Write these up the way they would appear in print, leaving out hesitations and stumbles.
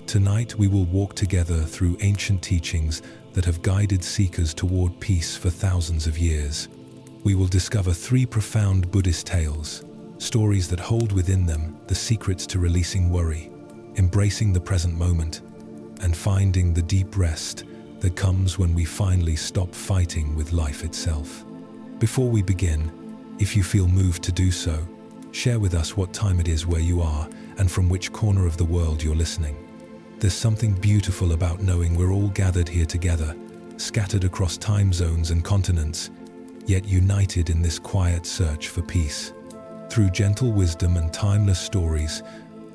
Tonight we will walk together through ancient teachings that have guided seekers toward peace for thousands of years. We will discover 3 profound Buddhist tales, stories that hold within them the secrets to releasing worry, embracing the present moment, and finding the deep rest that comes when we finally stop fighting with life itself. Before we begin, if you feel moved to do so, share with us what time it is where you are and from which corner of the world you're listening. There's something beautiful about knowing we're all gathered here together, scattered across time zones and continents, yet united in this quiet search for peace. Through gentle wisdom and timeless stories,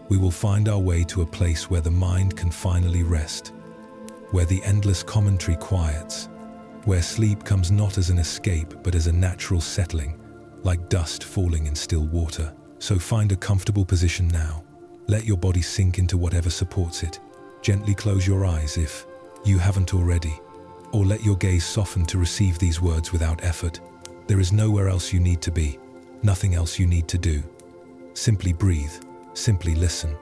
we will find our way to a place where the mind can finally rest, where the endless commentary quiets, where sleep comes not as an escape but as a natural settling, like dust falling in still water. So find a comfortable position now. Let your body sink into whatever supports it. Gently close your eyes if you haven't already, or let your gaze soften to receive these words without effort. There is nowhere else you need to be, nothing else you need to do. Simply breathe, simply listen.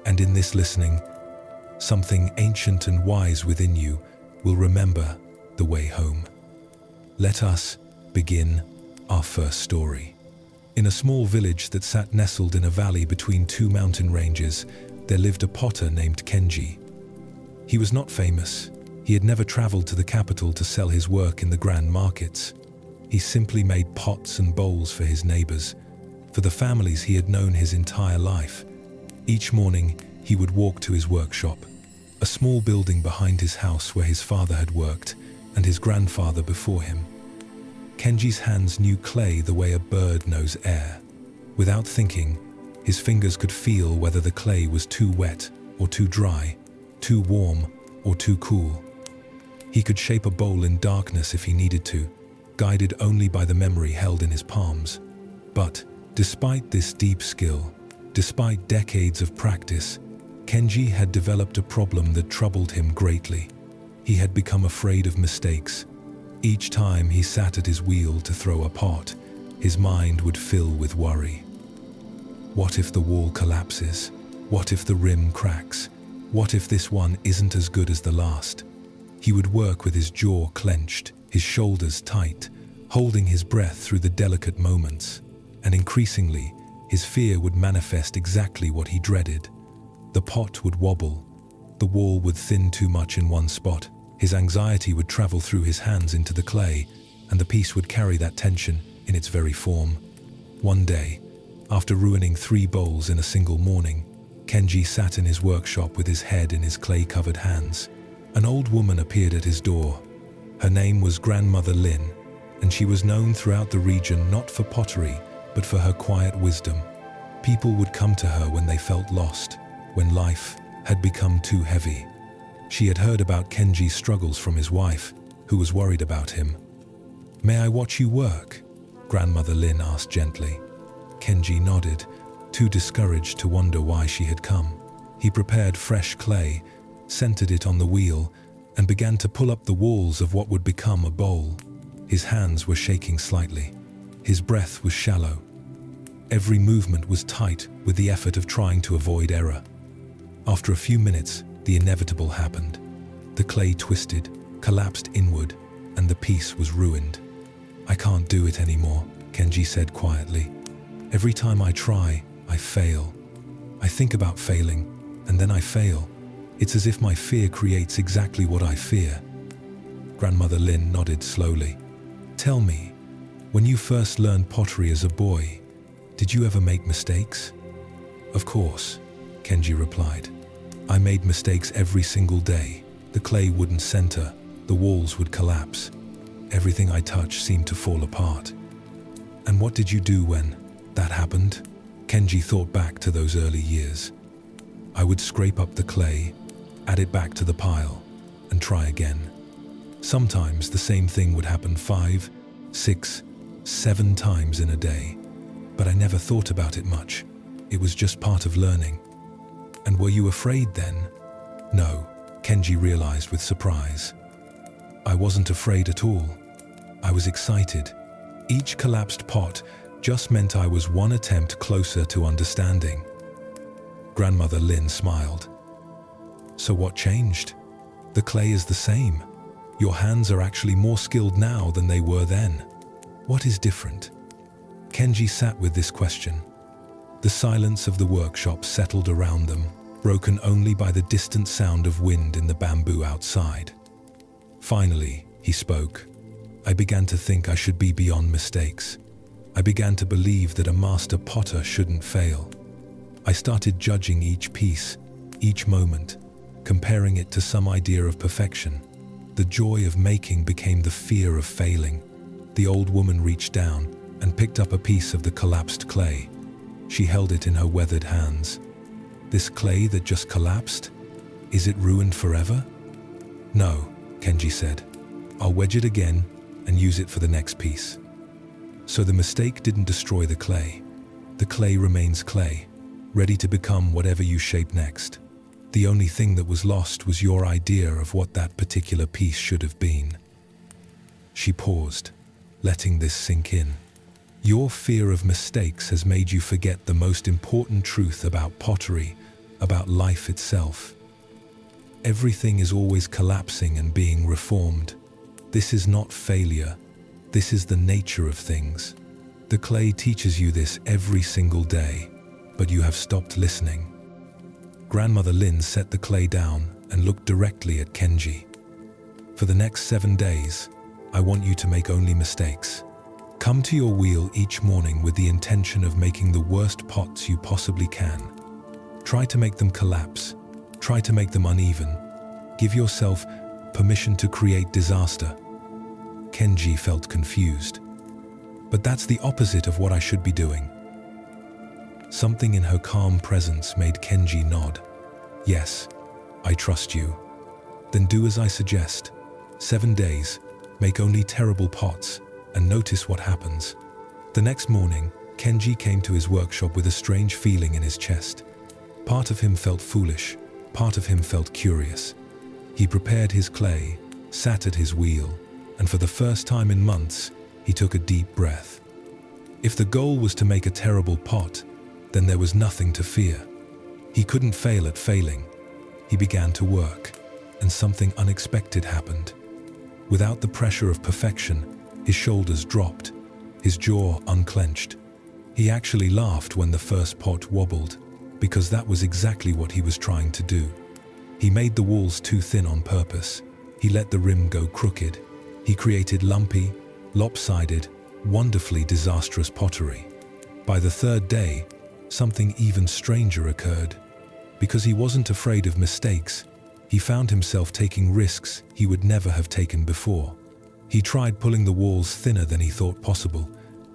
And in this listening, something ancient and wise within you will remember the way home. Let us begin our first story. In a small village that sat nestled in a valley between 2 mountain ranges, there lived a potter named Kenji. He was not famous. He had never traveled to the capital to sell his work in the grand markets. He simply made pots and bowls for his neighbors, for the families he had known his entire life. Each morning, he would walk to his workshop, a small building behind his house where his father had worked and his grandfather before him. Kenji's hands knew clay the way a bird knows air. Without thinking, his fingers could feel whether the clay was too wet or too dry, too warm or too cool. He could shape a bowl in darkness if he needed to, guided only by the memory held in his palms. But despite this deep skill, despite decades of practice, Kenji had developed a problem that troubled him greatly. He had become afraid of mistakes. Each time he sat at his wheel to throw a pot, his mind would fill with worry. What if the wall collapses? What if the rim cracks? What if this one isn't as good as the last? He would work with his jaw clenched, his shoulders tight, holding his breath through the delicate moments. And increasingly, his fear would manifest exactly what he dreaded. The pot would wobble. The wall would thin too much in one spot. His anxiety would travel through his hands into the clay, and the piece would carry that tension in its very form. One day, after ruining 3 bowls in a single morning, Kenji sat in his workshop with his head in his clay-covered hands. An old woman appeared at his door. Her name was Grandmother Lin, and she was known throughout the region not for pottery, but for her quiet wisdom. People would come to her when they felt lost, when life had become too heavy. She had heard about Kenji's struggles from his wife, who was worried about him. "May I watch you work?" Grandmother Lin asked gently. Kenji nodded, too discouraged to wonder why she had come. He prepared fresh clay, centered it on the wheel, and began to pull up the walls of what would become a bowl. His hands were shaking slightly. His breath was shallow. Every movement was tight with the effort of trying to avoid error. After a few minutes, the inevitable happened. The clay twisted, collapsed inward, and the piece was ruined. "I can't do it anymore," Kenji said quietly. "Every time I try, I fail. I think about failing, and then I fail. It's as if my fear creates exactly what I fear." Grandmother Lin nodded slowly. "Tell me, when you first learned pottery as a boy, did you ever make mistakes?" "Of course," Kenji replied. "I made mistakes every single day. The clay wouldn't center, the walls would collapse. Everything I touched seemed to fall apart." "And what did you do when that happened?" Kenji thought back to those early years. "I would scrape up the clay, add it back to the pile, and try again. Sometimes the same thing would happen 5, 6, 7 times in a day, but I never thought about it much. It was just part of learning." "And were you afraid then?" "No," Kenji realized with surprise. "I wasn't afraid at all. I was excited. Each collapsed pot just meant I was one attempt closer to understanding." Grandmother Lin smiled. So what changed? The clay is the same. Your hands are actually more skilled now than they were then. What is different? Kenji sat with this question. The silence of the workshop settled around them, broken only by the distant sound of wind in the bamboo outside. Finally, he spoke. I began to think I should be beyond mistakes. I began to believe that a master potter shouldn't fail. I started judging each piece, each moment, comparing it to some idea of perfection. The joy of making became the fear of failing. The old woman reached down and picked up a piece of the collapsed clay. She held it in her weathered hands. This clay that just collapsed? Is it ruined forever? No, Kenji said. I'll wedge it again and use it for the next piece. So the mistake didn't destroy the clay. The clay remains clay, ready to become whatever you shape next. The only thing that was lost was your idea of what that particular piece should have been. She paused, letting this sink in. Your fear of mistakes has made you forget the most important truth about pottery, about life itself. Everything is always collapsing and being reformed. This is not failure. This is the nature of things. The clay teaches you this every single day, but you have stopped listening. Grandmother Lin set the clay down and looked directly at Kenji. For the next 7 days, I want you to make only mistakes. Come to your wheel each morning with the intention of making the worst pots you possibly can. Try to make them collapse. Try to make them uneven. Give yourself permission to create disaster. Kenji felt confused. But that's the opposite of what I should be doing. Something in her calm presence made Kenji nod. Yes, I trust you. Then do as I suggest. 7 days, make only terrible pots, and notice what happens. The next morning, Kenji came to his workshop with a strange feeling in his chest. Part of him felt foolish, part of him felt curious. He prepared his clay, sat at his wheel, and for the first time in months, he took a deep breath. If the goal was to make a terrible pot, then there was nothing to fear. He couldn't fail at failing. He began to work, and something unexpected happened. Without the pressure of perfection, his shoulders dropped, his jaw unclenched. He actually laughed when the first pot wobbled, because that was exactly what he was trying to do. He made the walls too thin on purpose. He let the rim go crooked. He created lumpy, lopsided, wonderfully disastrous pottery. By the 3rd day, something even stranger occurred. Because he wasn't afraid of mistakes, he found himself taking risks he would never have taken before. He tried pulling the walls thinner than he thought possible,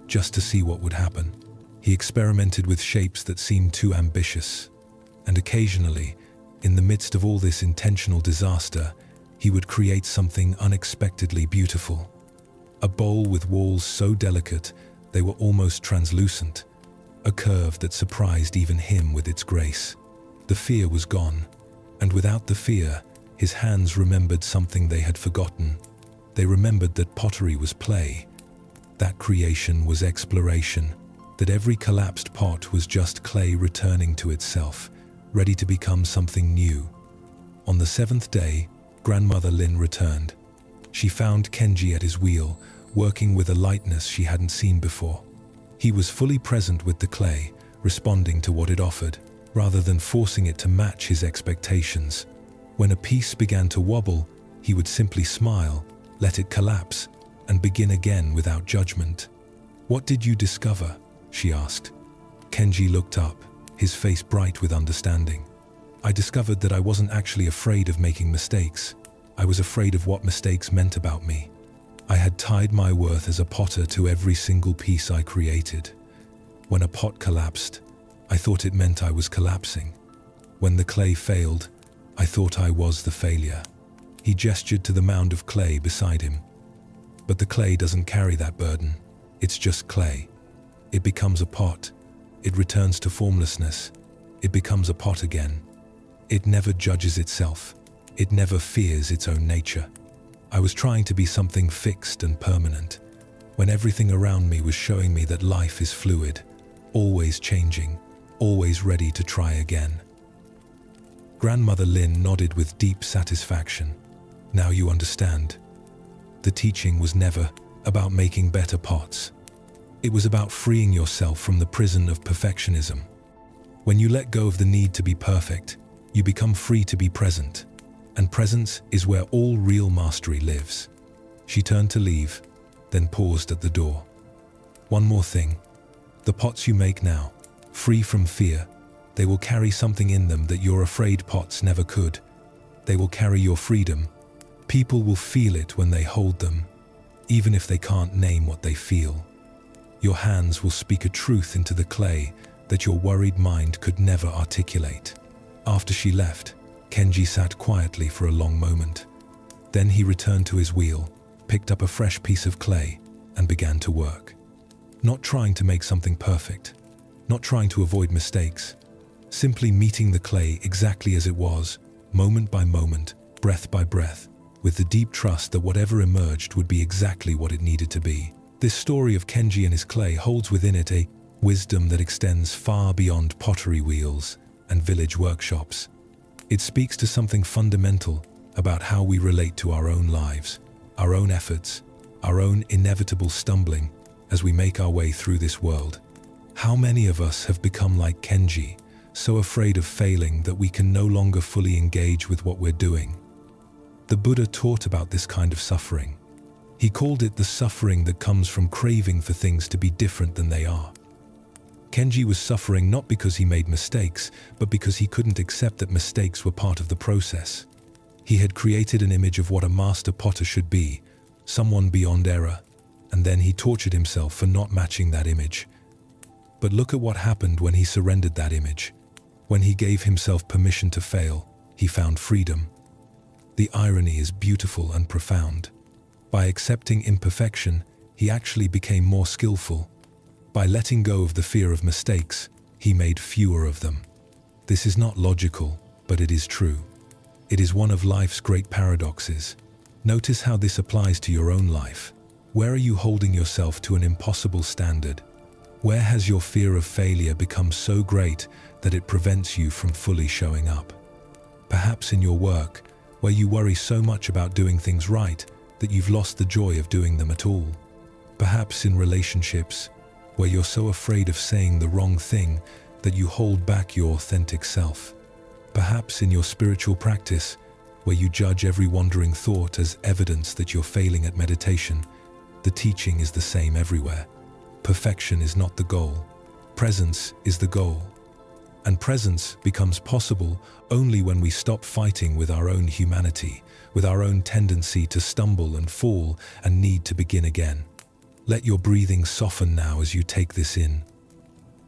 just to see what would happen. He experimented with shapes that seemed too ambitious. And occasionally, in the midst of all this intentional disaster, he would create something unexpectedly beautiful. A bowl with walls so delicate they were almost translucent. A curve that surprised even him with its grace. The fear was gone, and without the fear, his hands remembered something they had forgotten. They remembered that pottery was play, that creation was exploration, that every collapsed pot was just clay returning to itself, ready to become something new. On the 7th day, Grandmother Lin returned. She found Kenji at his wheel, working with a lightness she hadn't seen before. He was fully present with the clay, responding to what it offered, rather than forcing it to match his expectations. When a piece began to wobble, he would simply smile, let it collapse, and begin again without judgment. "What did you discover?" she asked. Kenji looked up, his face bright with understanding. "I discovered that I wasn't actually afraid of making mistakes. I was afraid of what mistakes meant about me. I had tied my worth as a potter to every single piece I created. When a pot collapsed, I thought it meant I was collapsing. When the clay failed, I thought I was the failure." He gestured to the mound of clay beside him. "But the clay doesn't carry that burden. It's just clay. It becomes a pot. It returns to formlessness. It becomes a pot again. It never judges itself. It never fears its own nature. I was trying to be something fixed and permanent, when everything around me was showing me that life is fluid, always changing, always ready to try again." Grandmother Lin nodded with deep satisfaction. Now you understand. The teaching was never about making better pots. It was about freeing yourself from the prison of perfectionism. When you let go of the need to be perfect, you become free to be present. And presence is where all real mastery lives. She turned to leave, then paused at the door. One more thing. The pots you make now, free from fear, they will carry something in them that your afraid pots never could. They will carry your freedom. People will feel it when they hold them, even if they can't name what they feel. Your hands will speak a truth into the clay that your worried mind could never articulate. After she left, Kenji sat quietly for a long moment. Then he returned to his wheel, picked up a fresh piece of clay, and began to work. Not trying to make something perfect, not trying to avoid mistakes, simply meeting the clay exactly as it was, moment by moment, breath by breath, with the deep trust that whatever emerged would be exactly what it needed to be. This story of Kenji and his clay holds within it a wisdom that extends far beyond pottery wheels and village workshops. It speaks to something fundamental about how we relate to our own lives, our own efforts, our own inevitable stumbling as we make our way through this world. How many of us have become like Kenji, so afraid of failing that we can no longer fully engage with what we're doing? The Buddha taught about this kind of suffering. He called it the suffering that comes from craving for things to be different than they are. Kenji was suffering not because he made mistakes, but because he couldn't accept that mistakes were part of the process. He had created an image of what a master potter should be, someone beyond error, and then he tortured himself for not matching that image. But look at what happened when he surrendered that image. When he gave himself permission to fail, he found freedom. The irony is beautiful and profound. By accepting imperfection, he actually became more skillful. By letting go of the fear of mistakes, he made fewer of them. This is not logical, but it is true. It is one of life's great paradoxes. Notice how this applies to your own life. Where are you holding yourself to an impossible standard? Where has your fear of failure become so great that it prevents you from fully showing up? Perhaps in your work, where you worry so much about doing things right that you've lost the joy of doing them at all. Perhaps in relationships, where you're so afraid of saying the wrong thing that you hold back your authentic self. Perhaps in your spiritual practice, where you judge every wandering thought as evidence that you're failing at meditation. The teaching is the same everywhere. Perfection is not the goal. Presence is the goal. And presence becomes possible only when we stop fighting with our own humanity, with our own tendency to stumble and fall and need to begin again. Let your breathing soften now as you take this in.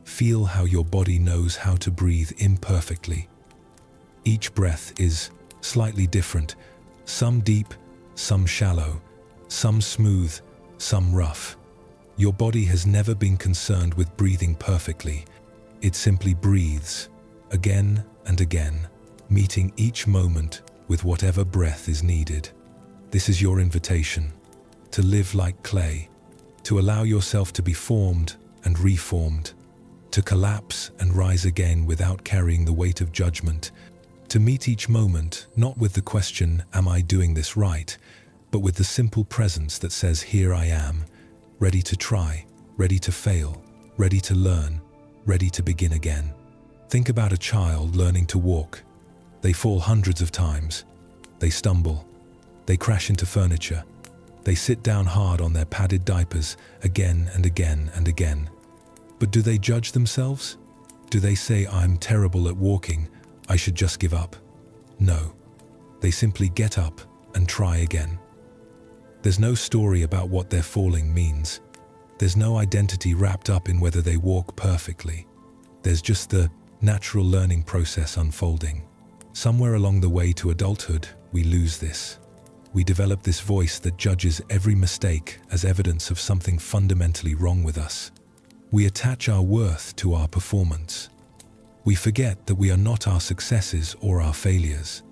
Feel how your body knows how to breathe imperfectly. Each breath is slightly different, some deep, some shallow, some smooth, some rough. Your body has never been concerned with breathing perfectly. It simply breathes, again and again, meeting each moment with whatever breath is needed. This is your invitation, to live like clay, to allow yourself to be formed and reformed, to collapse and rise again without carrying the weight of judgment, to meet each moment not with the question, am I doing this right, but with the simple presence that says, here I am, ready to try, ready to fail, ready to learn, ready to begin again. Think about a child learning to walk. They fall hundreds of times. They stumble. They crash into furniture. They sit down hard on their padded diapers again and again and again. But do they judge themselves? Do they say, I'm terrible at walking, I should just give up? No. They simply get up and try again. There's no story about what their falling means. There's no identity wrapped up in whether they walk perfectly. There's just the natural learning process unfolding. Somewhere along the way to adulthood, we lose this. We develop this voice that judges every mistake as evidence of something fundamentally wrong with us. We attach our worth to our performance. We forget that we are not our successes or our failures.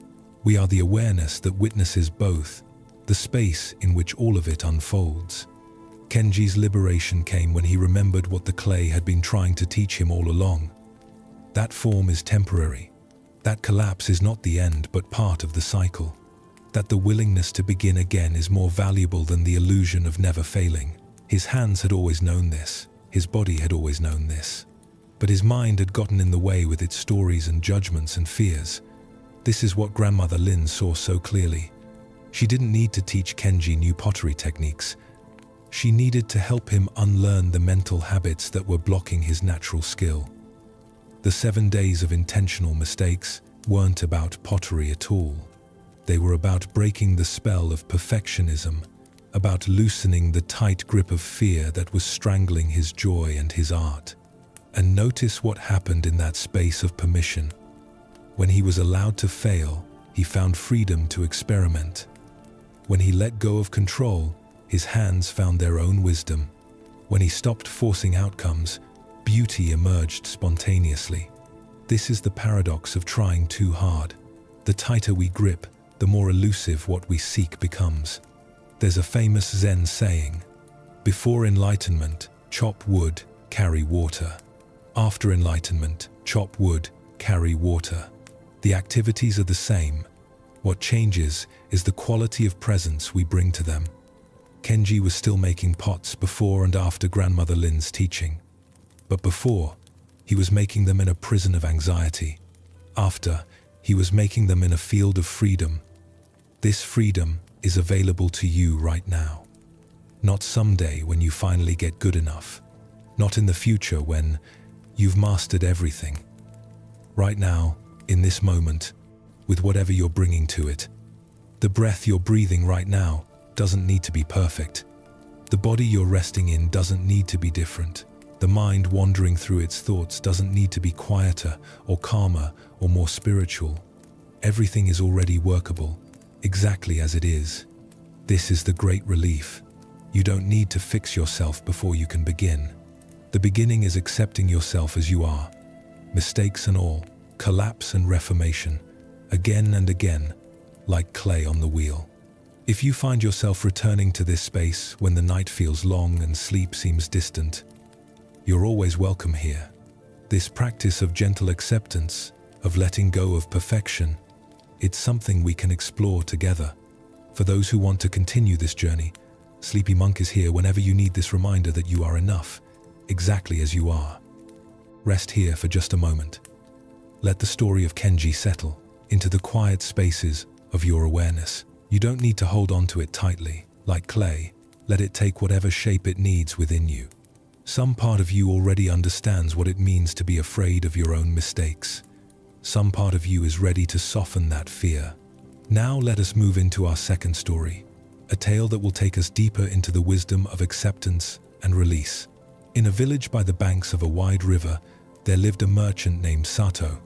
We are the awareness that witnesses both, the space in which all of it unfolds. Kenji's liberation came when he remembered what the clay had been trying to teach him all along. That form is temporary. That collapse is not the end but part of the cycle. That the willingness to begin again is more valuable than the illusion of never failing. His hands had always known this. His body had always known this. But his mind had gotten in the way with its stories and judgments and fears. This is what Grandmother Lin saw so clearly. She didn't need to teach Kenji new pottery techniques. She needed to help him unlearn the mental habits that were blocking his natural skill. The 7 days of intentional mistakes weren't about pottery at all. They were about breaking the spell of perfectionism, about loosening the tight grip of fear that was strangling his joy and his art. And notice what happened in that space of permission. When he was allowed to fail, he found freedom to experiment. When he let go of control, his hands found their own wisdom. When he stopped forcing outcomes, beauty emerged spontaneously. This is the paradox of trying too hard. The tighter we grip, the more elusive what we seek becomes. There's a famous Zen saying, "Before enlightenment, chop wood, carry water. After enlightenment, chop wood, carry water." The activities are the same. What changes is the quality of presence we bring to them. Kenji was still making pots before and after Grandmother Lin's teaching. But before, he was making them in a prison of anxiety. After, he was making them in a field of freedom. This freedom is available to you right now. Not someday when you finally get good enough. Not in the future when you've mastered everything. Right now, in this moment, with whatever you're bringing to it. The breath you're breathing right now doesn't need to be perfect. The body you're resting in doesn't need to be different. The mind wandering through its thoughts doesn't need to be quieter or calmer or more spiritual. Everything is already workable, exactly as it is. This is the great relief. You don't need to fix yourself before you can begin. The beginning is accepting yourself as you are. Mistakes and all, collapse and reformation, again and again, like clay on the wheel. If you find yourself returning to this space when the night feels long and sleep seems distant, you're always welcome here. This practice of gentle acceptance, of letting go of perfection, it's something we can explore together. For those who want to continue this journey, Sleepy Monk is here whenever you need this reminder that you are enough, exactly as you are. Rest here for just a moment. Let the story of Kenji settle into the quiet spaces of your awareness. You don't need to hold on to it tightly, like clay. Let it take whatever shape it needs within you. Some part of you already understands what it means to be afraid of your own mistakes. Some part of you is ready to soften that fear. Now let us move into our second story, a tale that will take us deeper into the wisdom of acceptance and release. In a village by the banks of a wide river, there lived a merchant named Sato.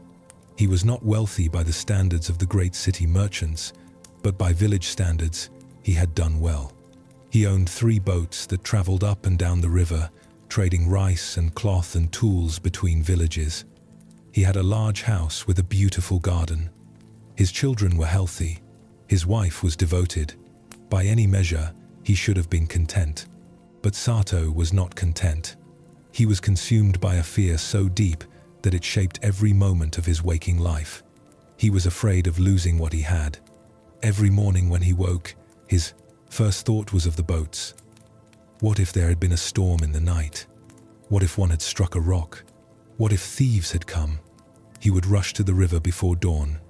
He was not wealthy by the standards of the great city merchants, but by village standards, he had done well. He owned 3 boats that traveled up and down the river, trading rice and cloth and tools between villages. He had a large house with a beautiful garden. His children were healthy. His wife was devoted. By any measure, he should have been content. But Sato was not content. He was consumed by a fear so deep that it shaped every moment of his waking life. He was afraid of losing what he had. Every morning when he woke, his first thought was of the boats. What if there had been a storm in the night? What if one had struck a rock? What if thieves had come? He would rush to the river before dawn,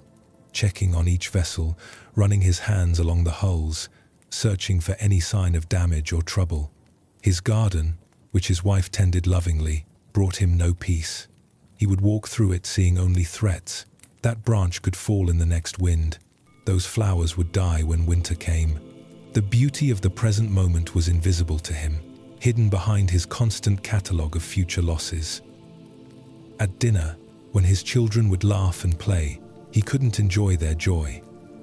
checking on each vessel, running his hands along the hulls, searching for any sign of damage or trouble. His garden, which his wife tended lovingly, brought him no peace. He would walk through it seeing only threats. That branch could fall in the next wind. Those flowers would die when winter came. The beauty of the present moment was invisible to him, hidden behind his constant catalogue of future losses. At dinner, when his children would laugh and play, he couldn't enjoy their joy.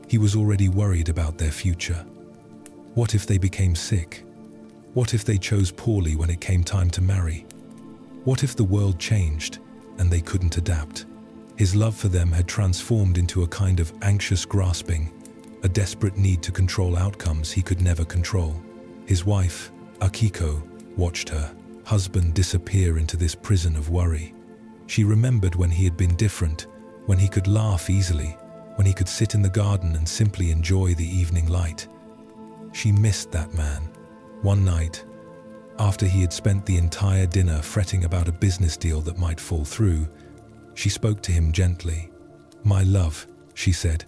He was already worried about their future. What if they became sick? What if they chose poorly when it came time to marry? What if the world changed and they couldn't adapt? His love for them had transformed into a kind of anxious grasping, a desperate need to control outcomes he could never control. His wife, Akiko, watched her husband disappear into this prison of worry. She remembered when he had been different, when he could laugh easily, when he could sit in the garden and simply enjoy the evening light. She missed that man. One night, after he had spent the entire dinner fretting about a business deal that might fall through, she spoke to him gently. "My love," she said,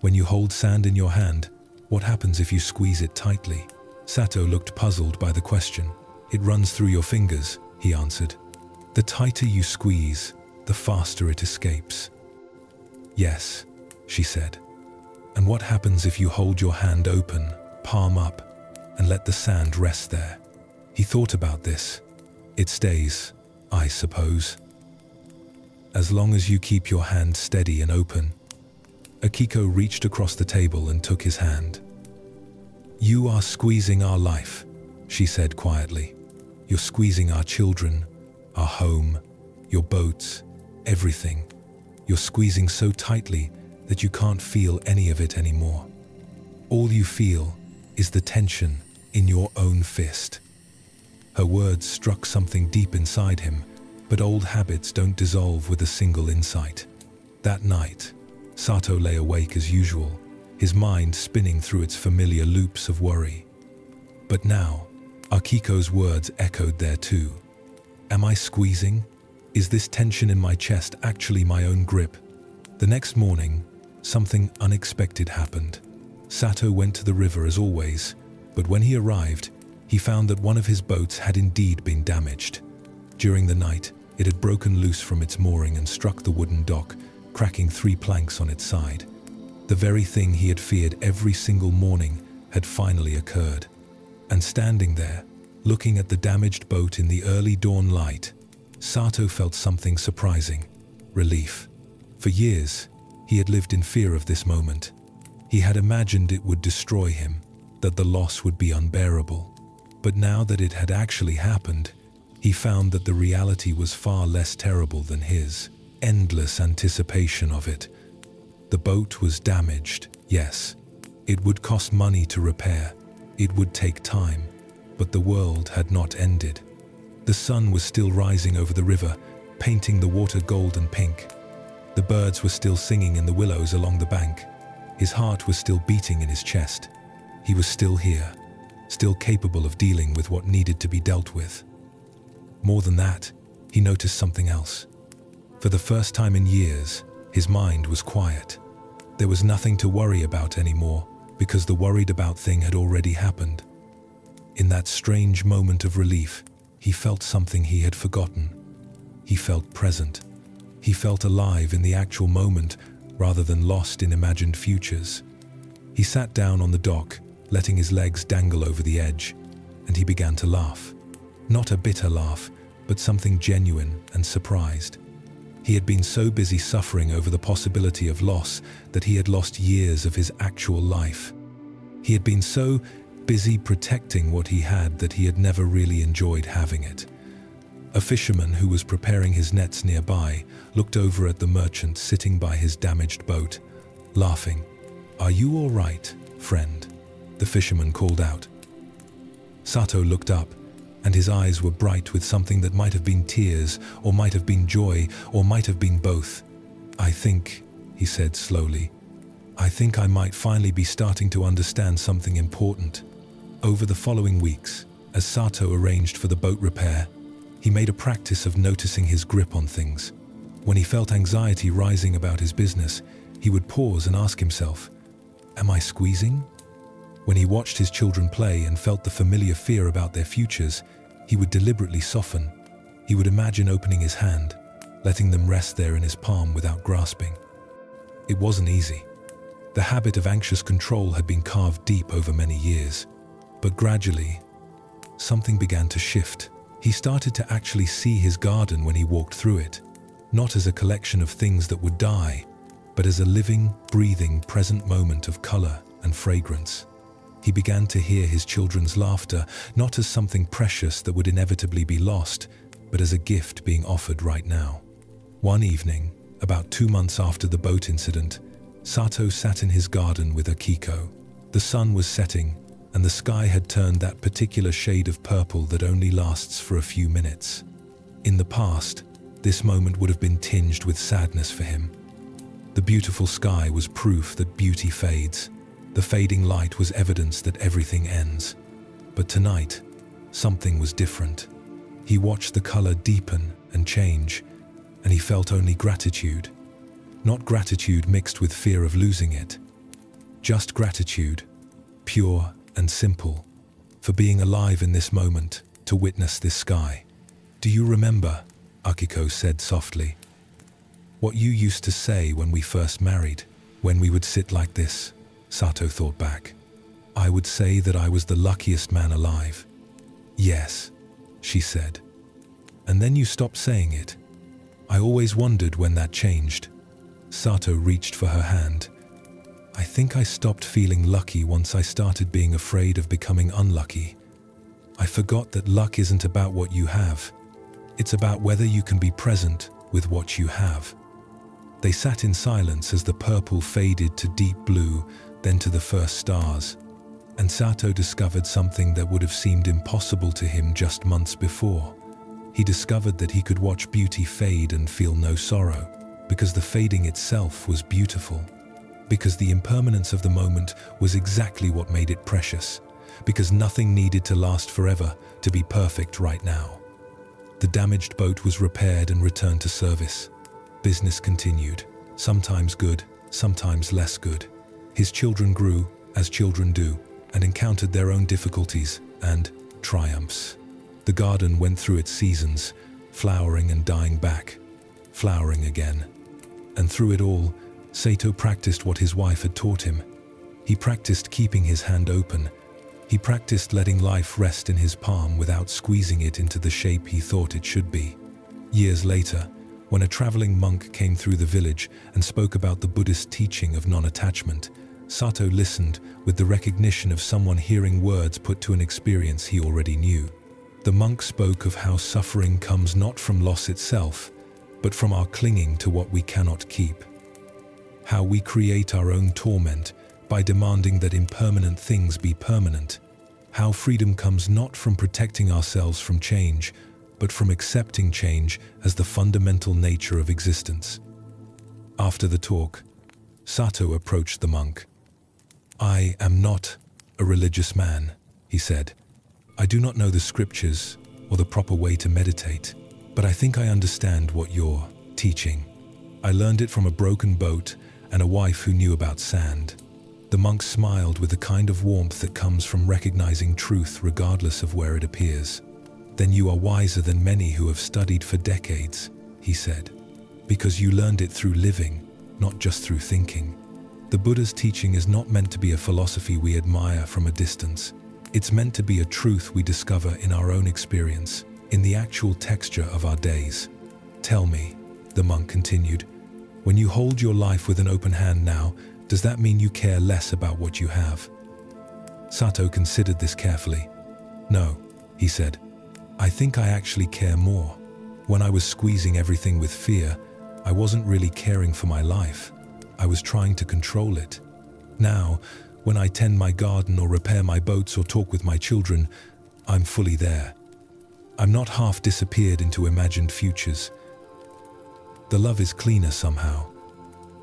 "when you hold sand in your hand, what happens if you squeeze it tightly?" Sato looked puzzled by the question. "It runs through your fingers," he answered. "The tighter you squeeze, the faster it escapes." "Yes," she said. "And what happens if you hold your hand open, palm up, and let the sand rest there?" He thought about this. "It stays, I suppose. As long as you keep your hand steady and open." Akiko reached across the table and took his hand. "You are squeezing our life," she said quietly. "You're squeezing our children, our home, your boats, everything. You're squeezing so tightly that you can't feel any of it anymore. All you feel is the tension in your own fist." Her words struck something deep inside him, but old habits don't dissolve with a single insight. That night, Sato lay awake as usual, his mind spinning through its familiar loops of worry. But now, Akiko's words echoed there too. "Am I squeezing? Is this tension in my chest actually my own grip?" The next morning, something unexpected happened. Sato went to the river as always, but when he arrived, he found that one of his boats had indeed been damaged. During the night, it had broken loose from its mooring and struck the wooden dock, cracking 3 planks on its side. The very thing he had feared every single morning had finally occurred. And standing there, looking at the damaged boat in the early dawn light, Sato felt something surprising: relief. For years, he had lived in fear of this moment. He had imagined it would destroy him, that the loss would be unbearable. But now that it had actually happened, he found that the reality was far less terrible than his endless anticipation of it. The boat was damaged, yes. It would cost money to repair. It would take time. But the world had not ended. The sun was still rising over the river, painting the water gold and pink. The birds were still singing in the willows along the bank. His heart was still beating in his chest. He was still here, still capable of dealing with what needed to be dealt with. More than that, he noticed something else. For the first time in years, his mind was quiet. There was nothing to worry about anymore, because the worried about thing had already happened. In that strange moment of relief, he felt something he had forgotten. He felt present. He felt alive in the actual moment, rather than lost in imagined futures. He sat down on the dock, letting his legs dangle over the edge, and he began to laugh. Not a bitter laugh, but something genuine and surprised. He had been so busy suffering over the possibility of loss that he had lost years of his actual life. He had been so busy protecting what he had that he had never really enjoyed having it. A fisherman who was preparing his nets nearby looked over at the merchant sitting by his damaged boat, laughing. "Are you all right, friend?" the fisherman called out. Sato looked up, and his eyes were bright with something that might have been tears, or might have been joy, or might have been both. "I think," he said slowly, "I think I might finally be starting to understand something important." Over the following weeks, as Sato arranged for the boat repair, he made a practice of noticing his grip on things. When he felt anxiety rising about his business, he would pause and ask himself, "Am I squeezing?" When he watched his children play and felt the familiar fear about their futures, he would deliberately soften. He would imagine opening his hand, letting them rest there in his palm without grasping. It wasn't easy. The habit of anxious control had been carved deep over many years. But gradually, something began to shift. He started to actually see his garden when he walked through it, not as a collection of things that would die, but as a living, breathing, present moment of color and fragrance. He began to hear his children's laughter, not as something precious that would inevitably be lost, but as a gift being offered right now. One evening, about 2 months after the boat incident, Sato sat in his garden with Akiko. The sun was setting, and the sky had turned that particular shade of purple that only lasts for a few minutes. In the past, this moment would have been tinged with sadness for him. The beautiful sky was proof that beauty fades. The fading light was evidence that everything ends. But tonight, something was different. He watched the color deepen and change, and he felt only gratitude. Not gratitude mixed with fear of losing it. Just gratitude, pure and simple, for being alive in this moment, to witness this sky. "Do you remember," Akiko said softly, "what you used to say when we first married, when we would sit like this?" Sato thought back. "I would say that I was the luckiest man alive." "Yes," she said. "And then you stopped saying it. I always wondered when that changed." Sato reached for her hand. "I think I stopped feeling lucky once I started being afraid of becoming unlucky. I forgot that luck isn't about what you have. It's about whether you can be present with what you have." They sat in silence as the purple faded to deep blue, then to the first stars. And Sato discovered something that would have seemed impossible to him just months before. He discovered that he could watch beauty fade and feel no sorrow, because the fading itself was beautiful. Because the impermanence of the moment was exactly what made it precious. Because nothing needed to last forever to be perfect right now. The damaged boat was repaired and returned to service. Business continued, sometimes good, sometimes less good. His children grew, as children do, and encountered their own difficulties and triumphs. The garden went through its seasons, flowering and dying back, flowering again. And through it all, Sato practiced what his wife had taught him. He practiced keeping his hand open. He practiced letting life rest in his palm without squeezing it into the shape he thought it should be. Years later, when a traveling monk came through the village and spoke about the Buddhist teaching of non-attachment, Sato listened with the recognition of someone hearing words put to an experience he already knew. The monk spoke of how suffering comes not from loss itself, but from our clinging to what we cannot keep. How we create our own torment by demanding that impermanent things be permanent. How freedom comes not from protecting ourselves from change, but from accepting change as the fundamental nature of existence. After the talk, Sato approached the monk. "I am not a religious man," he said. "I do not know the scriptures or the proper way to meditate, but I think I understand what you're teaching. I learned it from a broken boat and a wife who knew about sand." The monk smiled with the kind of warmth that comes from recognizing truth regardless of where it appears. "Then you are wiser than many who have studied for decades," he said, "because you learned it through living, not just through thinking. The Buddha's teaching is not meant to be a philosophy we admire from a distance. It's meant to be a truth we discover in our own experience, in the actual texture of our days. Tell me," the monk continued, "when you hold your life with an open hand now, does that mean you care less about what you have?" Sato considered this carefully. "No," he said. "I think I actually care more. When I was squeezing everything with fear, I wasn't really caring for my life. I was trying to control it. Now, when I tend my garden or repair my boats or talk with my children, I'm fully there. I'm not half disappeared into imagined futures. The love is cleaner somehow,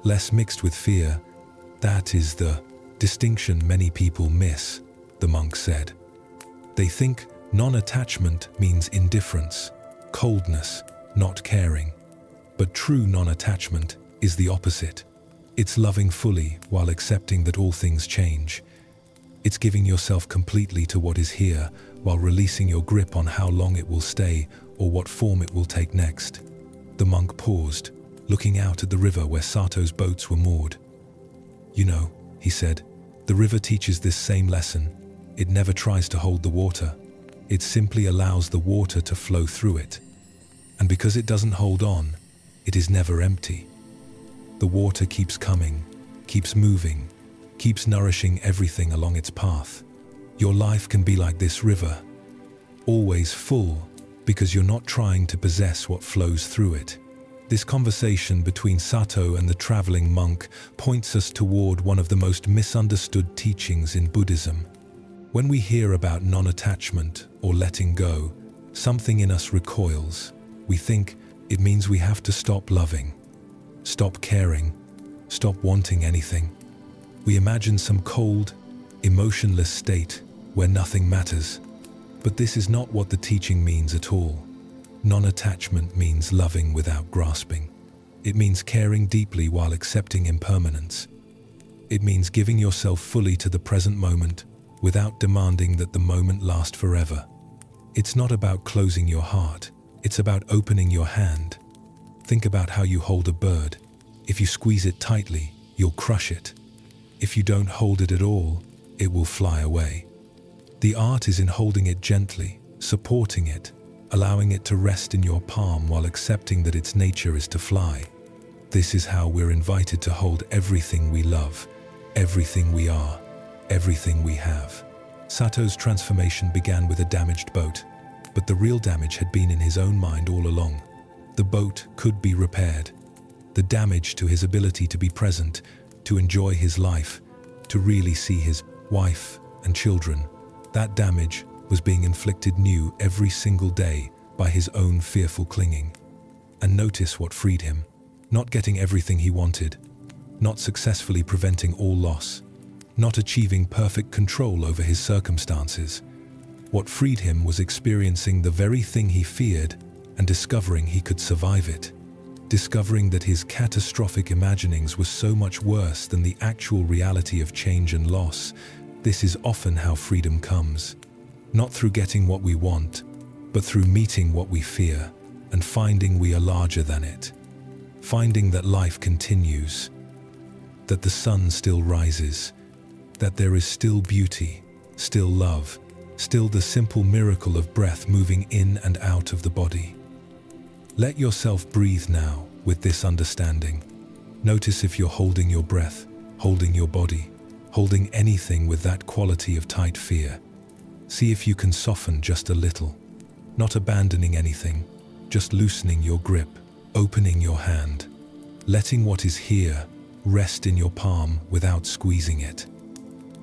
less mixed with fear. That is the distinction many people miss," the monk said. "They think non-attachment means indifference, coldness, not caring. But true non-attachment is the opposite. It's loving fully while accepting that all things change. It's giving yourself completely to what is here while releasing your grip on how long it will stay or what form it will take next." The monk paused, looking out at the river where Sato's boats were moored. "You know," he said, "the river teaches this same lesson. It never tries to hold the water. It simply allows the water to flow through it. And because it doesn't hold on, it is never empty. The water keeps coming, keeps moving, keeps nourishing everything along its path. Your life can be like this river, always full, because you're not trying to possess what flows through it." This conversation between Sato and the traveling monk points us toward one of the most misunderstood teachings in Buddhism. When we hear about non-attachment or letting go, something in us recoils. We think it means we have to stop loving, stop caring, stop wanting anything. We imagine some cold, emotionless state where nothing matters. But this is not what the teaching means at all. Non-attachment means loving without grasping. It means caring deeply while accepting impermanence. It means giving yourself fully to the present moment without demanding that the moment last forever. It's not about closing your heart. It's about opening your hand. Think about how you hold a bird. If you squeeze it tightly, you'll crush it. If you don't hold it at all, it will fly away. The art is in holding it gently, supporting it, allowing it to rest in your palm while accepting that its nature is to fly. This is how we're invited to hold everything we love, everything we are, everything we have. Sato's transformation began with a damaged boat, but the real damage had been in his own mind all along. The boat could be repaired. The damage to his ability to be present, to enjoy his life, to really see his wife and children, that damage was being inflicted new every single day by his own fearful clinging. And notice what freed him. Not getting everything he wanted, not successfully preventing all loss, not achieving perfect control over his circumstances. What freed him was experiencing the very thing he feared and discovering he could survive it. Discovering that his catastrophic imaginings were so much worse than the actual reality of change and loss. This is often how freedom comes. Not through getting what we want, but through meeting what we fear and finding we are larger than it. Finding that life continues, that the sun still rises, that there is still beauty, still love, still the simple miracle of breath moving in and out of the body. Let yourself breathe now with this understanding. Notice if you're holding your breath, holding your body, holding anything with that quality of tight fear. See if you can soften just a little, not abandoning anything, just loosening your grip, opening your hand, letting what is here rest in your palm without squeezing it.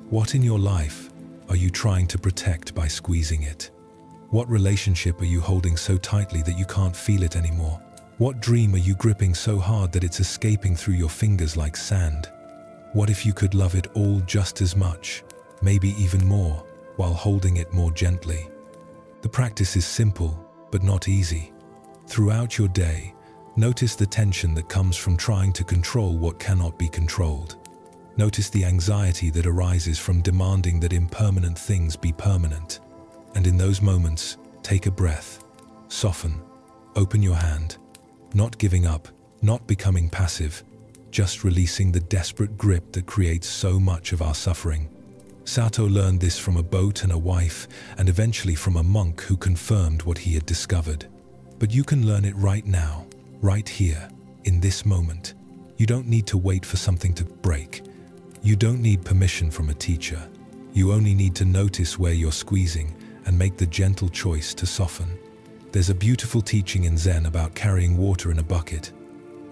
What in your life are you trying to protect by squeezing it? What relationship are you holding so tightly that you can't feel it anymore? What dream are you gripping so hard that it's escaping through your fingers like sand? What if you could love it all just as much, maybe even more, while holding it more gently? The practice is simple, but not easy. Throughout your day, notice the tension that comes from trying to control what cannot be controlled. Notice the anxiety that arises from demanding that impermanent things be permanent. And in those moments, take a breath, soften, open your hand, not giving up, not becoming passive, just releasing the desperate grip that creates so much of our suffering. Sato learned this from a boat and a wife, and eventually from a monk who confirmed what he had discovered. But you can learn it right now, right here, in this moment. You don't need to wait for something to break. You don't need permission from a teacher. You only need to notice where you're squeezing and make the gentle choice to soften. There's a beautiful teaching in Zen about carrying water in a bucket.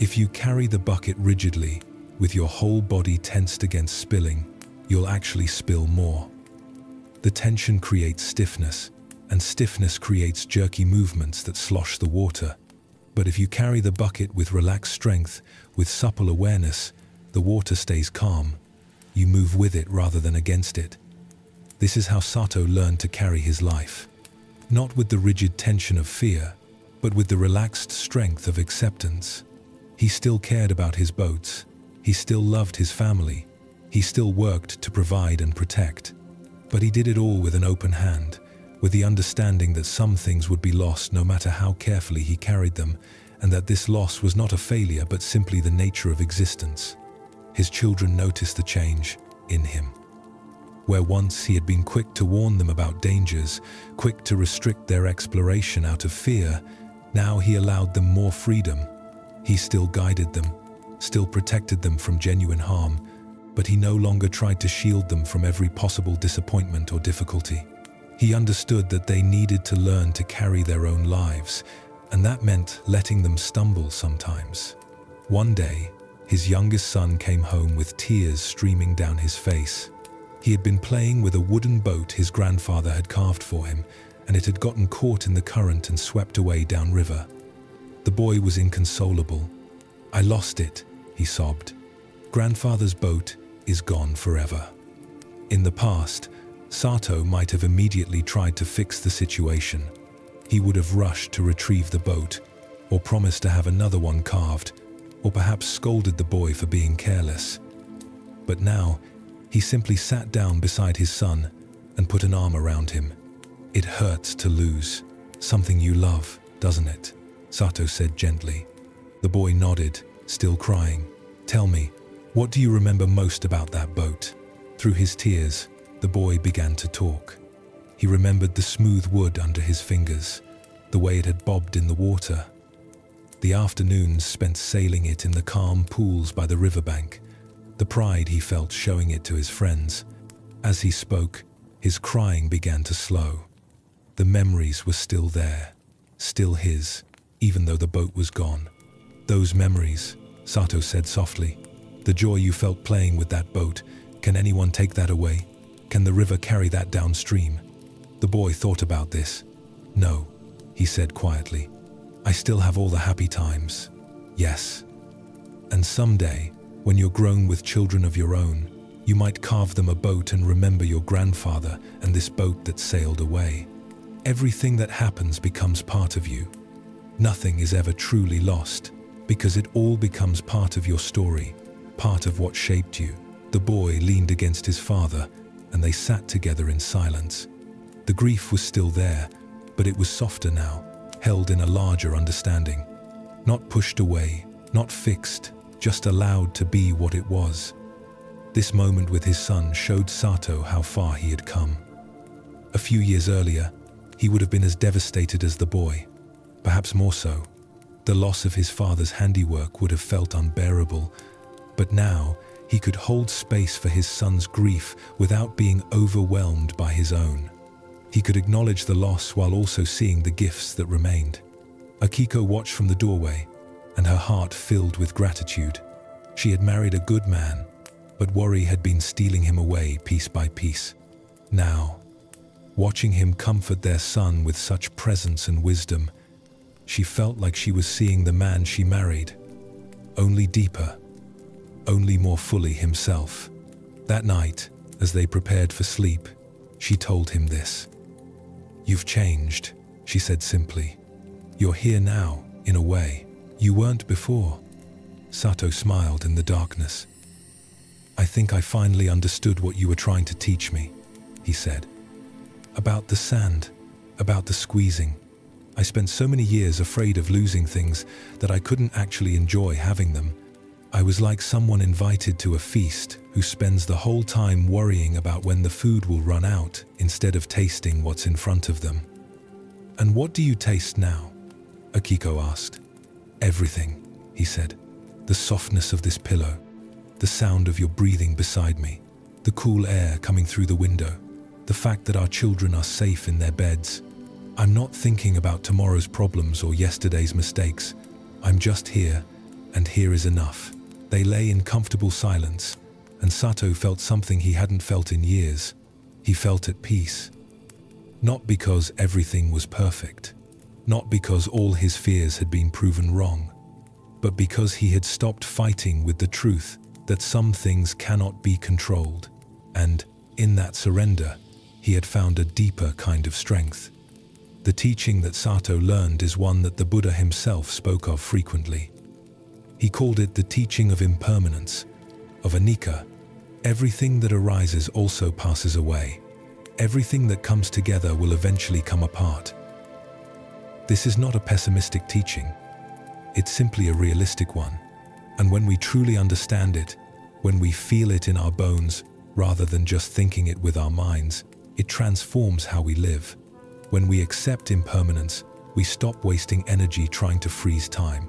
If you carry the bucket rigidly, with your whole body tensed against spilling, you'll actually spill more. The tension creates stiffness, and stiffness creates jerky movements that slosh the water. But if you carry the bucket with relaxed strength, with supple awareness, the water stays calm. You move with it rather than against it. This is how Sato learned to carry his life. Not with the rigid tension of fear, but with the relaxed strength of acceptance. He still cared about his boats. He still loved his family. He still worked to provide and protect. But he did it all with an open hand, with the understanding that some things would be lost no matter how carefully he carried them, and that this loss was not a failure but simply the nature of existence. His children noticed the change in him. Where once he had been quick to warn them about dangers, quick to restrict their exploration out of fear, now he allowed them more freedom. He still guided them, still protected them from genuine harm, but he no longer tried to shield them from every possible disappointment or difficulty. He understood that they needed to learn to carry their own lives, and that meant letting them stumble sometimes. One day, his youngest son came home with tears streaming down his face. He had been playing with a wooden boat his grandfather had carved for him, and it had gotten caught in the current and swept away downriver. The boy was inconsolable. "I lost it," he sobbed. Grandfather's boat is gone forever. In the past, Sato might have immediately tried to fix the situation. He would have rushed to retrieve the boat, or promised to have another one carved, or perhaps scolded the boy for being careless. But now, he simply sat down beside his son and put an arm around him. "It hurts to lose something you love, doesn't it?" Sato said gently. The boy nodded, still crying. "Tell me, what do you remember most about that boat?" Through his tears, the boy began to talk. He remembered the smooth wood under his fingers, the way it had bobbed in the water, the afternoons spent sailing it in the calm pools by the riverbank, the pride he felt showing it to his friends. As he spoke, his crying began to slow. The memories were still there, still his, even though the boat was gone. "Those memories," Sato said softly, "the joy you felt playing with that boat, can anyone take that away? Can the river carry that downstream?" The boy thought about this. "No," he said quietly. "I still have all the happy times. Yes. And someday, when you're grown with children of your own, you might carve them a boat and remember your grandfather and this boat that sailed away. Everything that happens becomes part of you. Nothing is ever truly lost, because it all becomes part of your story, part of what shaped you." The boy leaned against his father, and they sat together in silence. The grief was still there, but it was softer now, held in a larger understanding. Not pushed away, not fixed, just allowed to be what it was. This moment with his son showed Sato how far he had come. A few years earlier, he would have been as devastated as the boy, perhaps more so. The loss of his father's handiwork would have felt unbearable, but now he could hold space for his son's grief without being overwhelmed by his own. He could acknowledge the loss while also seeing the gifts that remained. Akiko watched from the doorway, and her heart filled with gratitude. She had married a good man, but worry had been stealing him away piece by piece. Now, watching him comfort their son with such presence and wisdom, she felt like she was seeing the man she married, only deeper, only more fully himself. That night, as they prepared for sleep, she told him this. "You've changed," she said simply. "You're here now, in a way. You weren't before." Sato smiled in the darkness. "I think I finally understood what you were trying to teach me," he said. "About the sand, about the squeezing. I spent so many years afraid of losing things that I couldn't actually enjoy having them. I was like someone invited to a feast who spends the whole time worrying about when the food will run out instead of tasting what's in front of them." "And what do you taste now?" Akiko asked. "Everything," he said. "The softness of this pillow, the sound of your breathing beside me, the cool air coming through the window, the fact that our children are safe in their beds. I'm not thinking about tomorrow's problems or yesterday's mistakes. I'm just here, and here is enough." They lay in comfortable silence, and Sato felt something he hadn't felt in years. He felt at peace. Not because everything was perfect, not because all his fears had been proven wrong, but because he had stopped fighting with the truth that some things cannot be controlled, and, in that surrender, he had found a deeper kind of strength. The teaching that Sato learned is one that the Buddha himself spoke of frequently. He called it the teaching of impermanence, of anicca. Everything that arises also passes away. Everything that comes together will eventually come apart. This is not a pessimistic teaching. It's simply a realistic one. And when we truly understand it, when we feel it in our bones, rather than just thinking it with our minds, it transforms how we live. When we accept impermanence, we stop wasting energy trying to freeze time.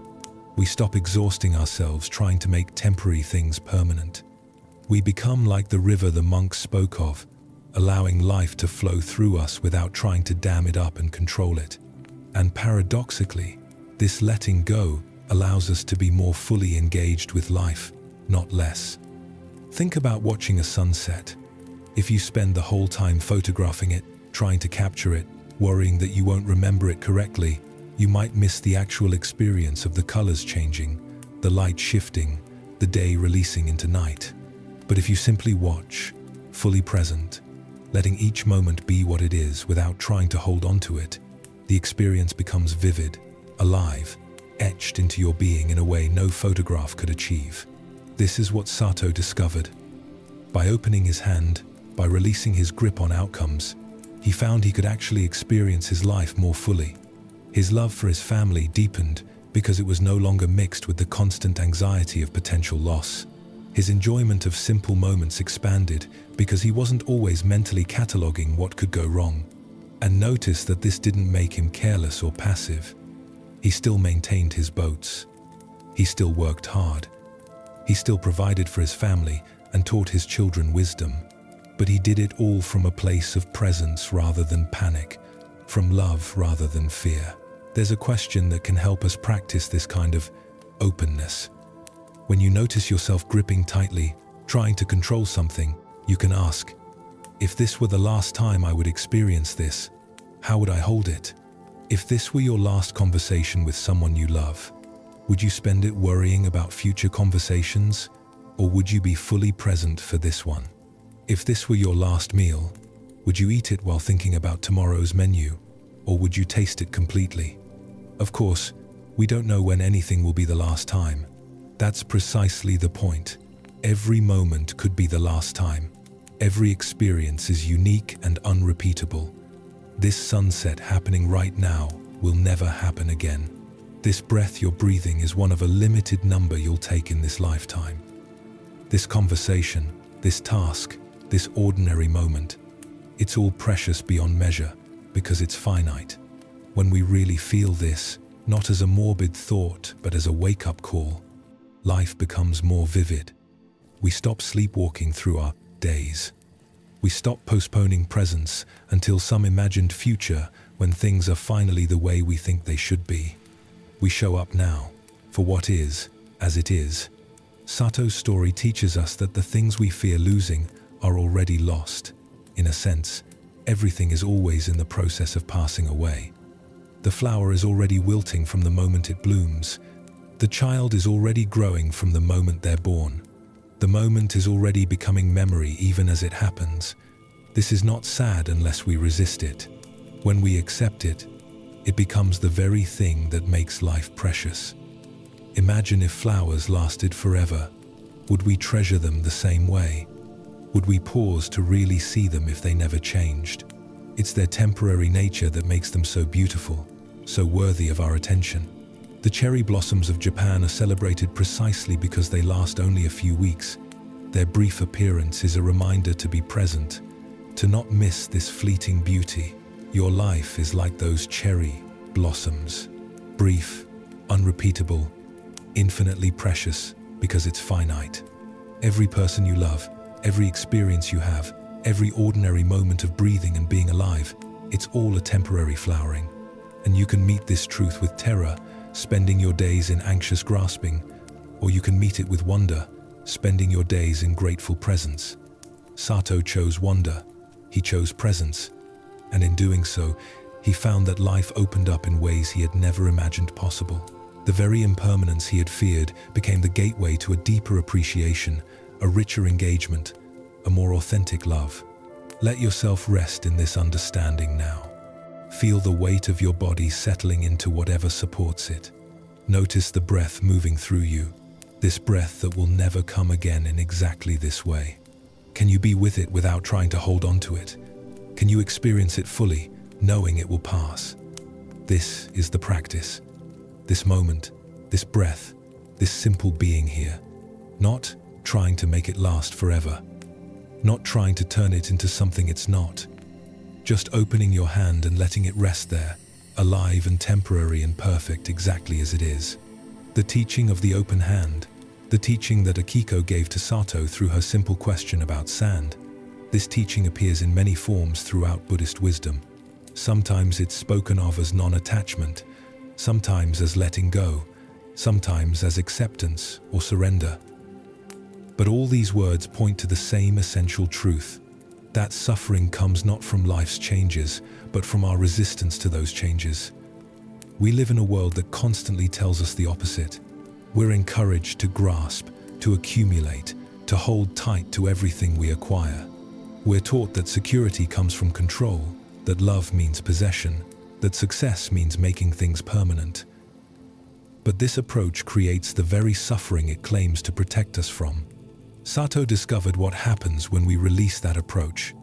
We stop exhausting ourselves trying to make temporary things permanent. We become like the river the monks spoke of, allowing life to flow through us without trying to dam it up and control it. And paradoxically, this letting go allows us to be more fully engaged with life, not less. Think about watching a sunset. If you spend the whole time photographing it, trying to capture it, worrying that you won't remember it correctly, you might miss the actual experience of the colors changing, the light shifting, the day releasing into night. But if you simply watch, fully present, letting each moment be what it is without trying to hold on to it, the experience becomes vivid, alive, etched into your being in a way no photograph could achieve. This is what Sato discovered. By opening his hand, by releasing his grip on outcomes, he found he could actually experience his life more fully. His love for his family deepened because it was no longer mixed with the constant anxiety of potential loss. His enjoyment of simple moments expanded because he wasn't always mentally cataloging what could go wrong. And notice that this didn't make him careless or passive. He still maintained his boats. He still worked hard. He still provided for his family and taught his children wisdom. But he did it all from a place of presence rather than panic, from love rather than fear. There's a question that can help us practice this kind of openness. When you notice yourself gripping tightly, trying to control something, you can ask, if this were the last time I would experience this, how would I hold it? If this were your last conversation with someone you love, would you spend it worrying about future conversations, or would you be fully present for this one? If this were your last meal, would you eat it while thinking about tomorrow's menu, or would you taste it completely? Of course, we don't know when anything will be the last time. That's precisely the point. Every moment could be the last time. Every experience is unique and unrepeatable. This sunset happening right now will never happen again. This breath you're breathing is one of a limited number you'll take in this lifetime. This conversation, this task, this ordinary moment, it's all precious beyond measure because it's finite. When we really feel this, not as a morbid thought, but as a wake-up call, life becomes more vivid. We stop sleepwalking through our days. We stop postponing presence until some imagined future when things are finally the way we think they should be. We show up now, for what is, as it is. Sato's story teaches us that the things we fear losing are already lost. In a sense, everything is always in the process of passing away. The flower is already wilting from the moment it blooms. The child is already growing from the moment they're born. The moment is already becoming memory even as it happens. This is not sad unless we resist it. When we accept it, it becomes the very thing that makes life precious. Imagine if flowers lasted forever. Would we treasure them the same way? Would we pause to really see them if they never changed? It's their temporary nature that makes them so beautiful, so worthy of our attention. The cherry blossoms of Japan are celebrated precisely because they last only a few weeks. Their brief appearance is a reminder to be present, to not miss this fleeting beauty. Your life is like those cherry blossoms, brief, unrepeatable, infinitely precious because it's finite. Every person you love, every experience you have, every ordinary moment of breathing and being alive, it's all a temporary flowering. And you can meet this truth with terror, spending your days in anxious grasping, or you can meet it with wonder, spending your days in grateful presence. Sato chose wonder, he chose presence, and in doing so, he found that life opened up in ways he had never imagined possible. The very impermanence he had feared became the gateway to a deeper appreciation, a richer engagement, a more authentic love. Let yourself rest in this understanding now. Feel the weight of your body settling into whatever supports it. Notice the breath moving through you, this breath that will never come again in exactly this way. Can you be with it without trying to hold on to it? Can you experience it fully, knowing it will pass? This is the practice. This moment, this breath, this simple being here. Not trying to make it last forever. Not trying to turn it into something it's not. Just opening your hand and letting it rest there, alive and temporary and perfect exactly as it is. The teaching of the open hand, the teaching that Akiko gave to Sato through her simple question about sand. This teaching appears in many forms throughout Buddhist wisdom. Sometimes it's spoken of as non-attachment, sometimes as letting go, sometimes as acceptance or surrender. But all these words point to the same essential truth, that suffering comes not from life's changes, but from our resistance to those changes. We live in a world that constantly tells us the opposite. We're encouraged to grasp, to accumulate, to hold tight to everything we acquire. We're taught that security comes from control, that love means possession, that success means making things permanent. But this approach creates the very suffering it claims to protect us from. Sato discovered what happens when we release that approach.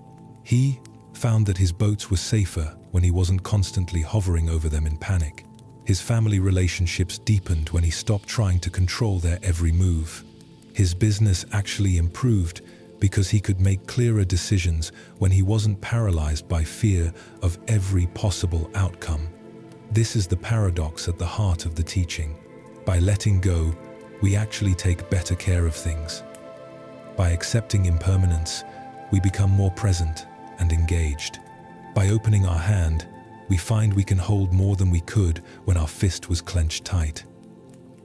He found that his boats were safer when he wasn't constantly hovering over them in panic. His family relationships deepened when he stopped trying to control their every move. His business actually improved because he could make clearer decisions when he wasn't paralyzed by fear of every possible outcome. This is the paradox at the heart of the teaching. By letting go, we actually take better care of things. By accepting impermanence, we become more present and engaged. By opening our hand, we find we can hold more than we could when our fist was clenched tight.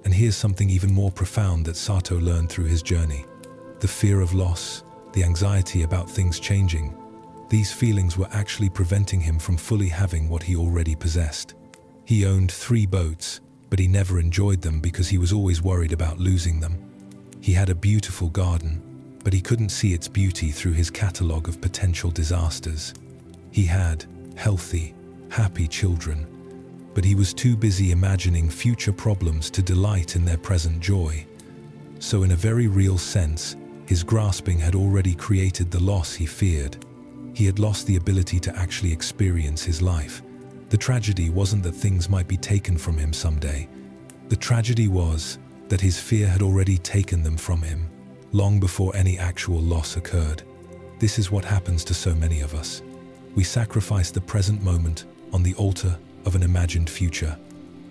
And here's something even more profound that Sato learned through his journey. The fear of loss, the anxiety about things changing, these feelings were actually preventing him from fully having what he already possessed. He owned 3 boats, but he never enjoyed them because he was always worried about losing them. He had a beautiful garden, but he couldn't see its beauty through his catalogue of potential disasters. He had healthy, happy children, but he was too busy imagining future problems to delight in their present joy. So in a very real sense, his grasping had already created the loss he feared. He had lost the ability to actually experience his life. The tragedy wasn't that things might be taken from him someday. The tragedy was that his fear had already taken them from him, long before any actual loss occurred. This is what happens to so many of us. We sacrifice the present moment on the altar of an imagined future.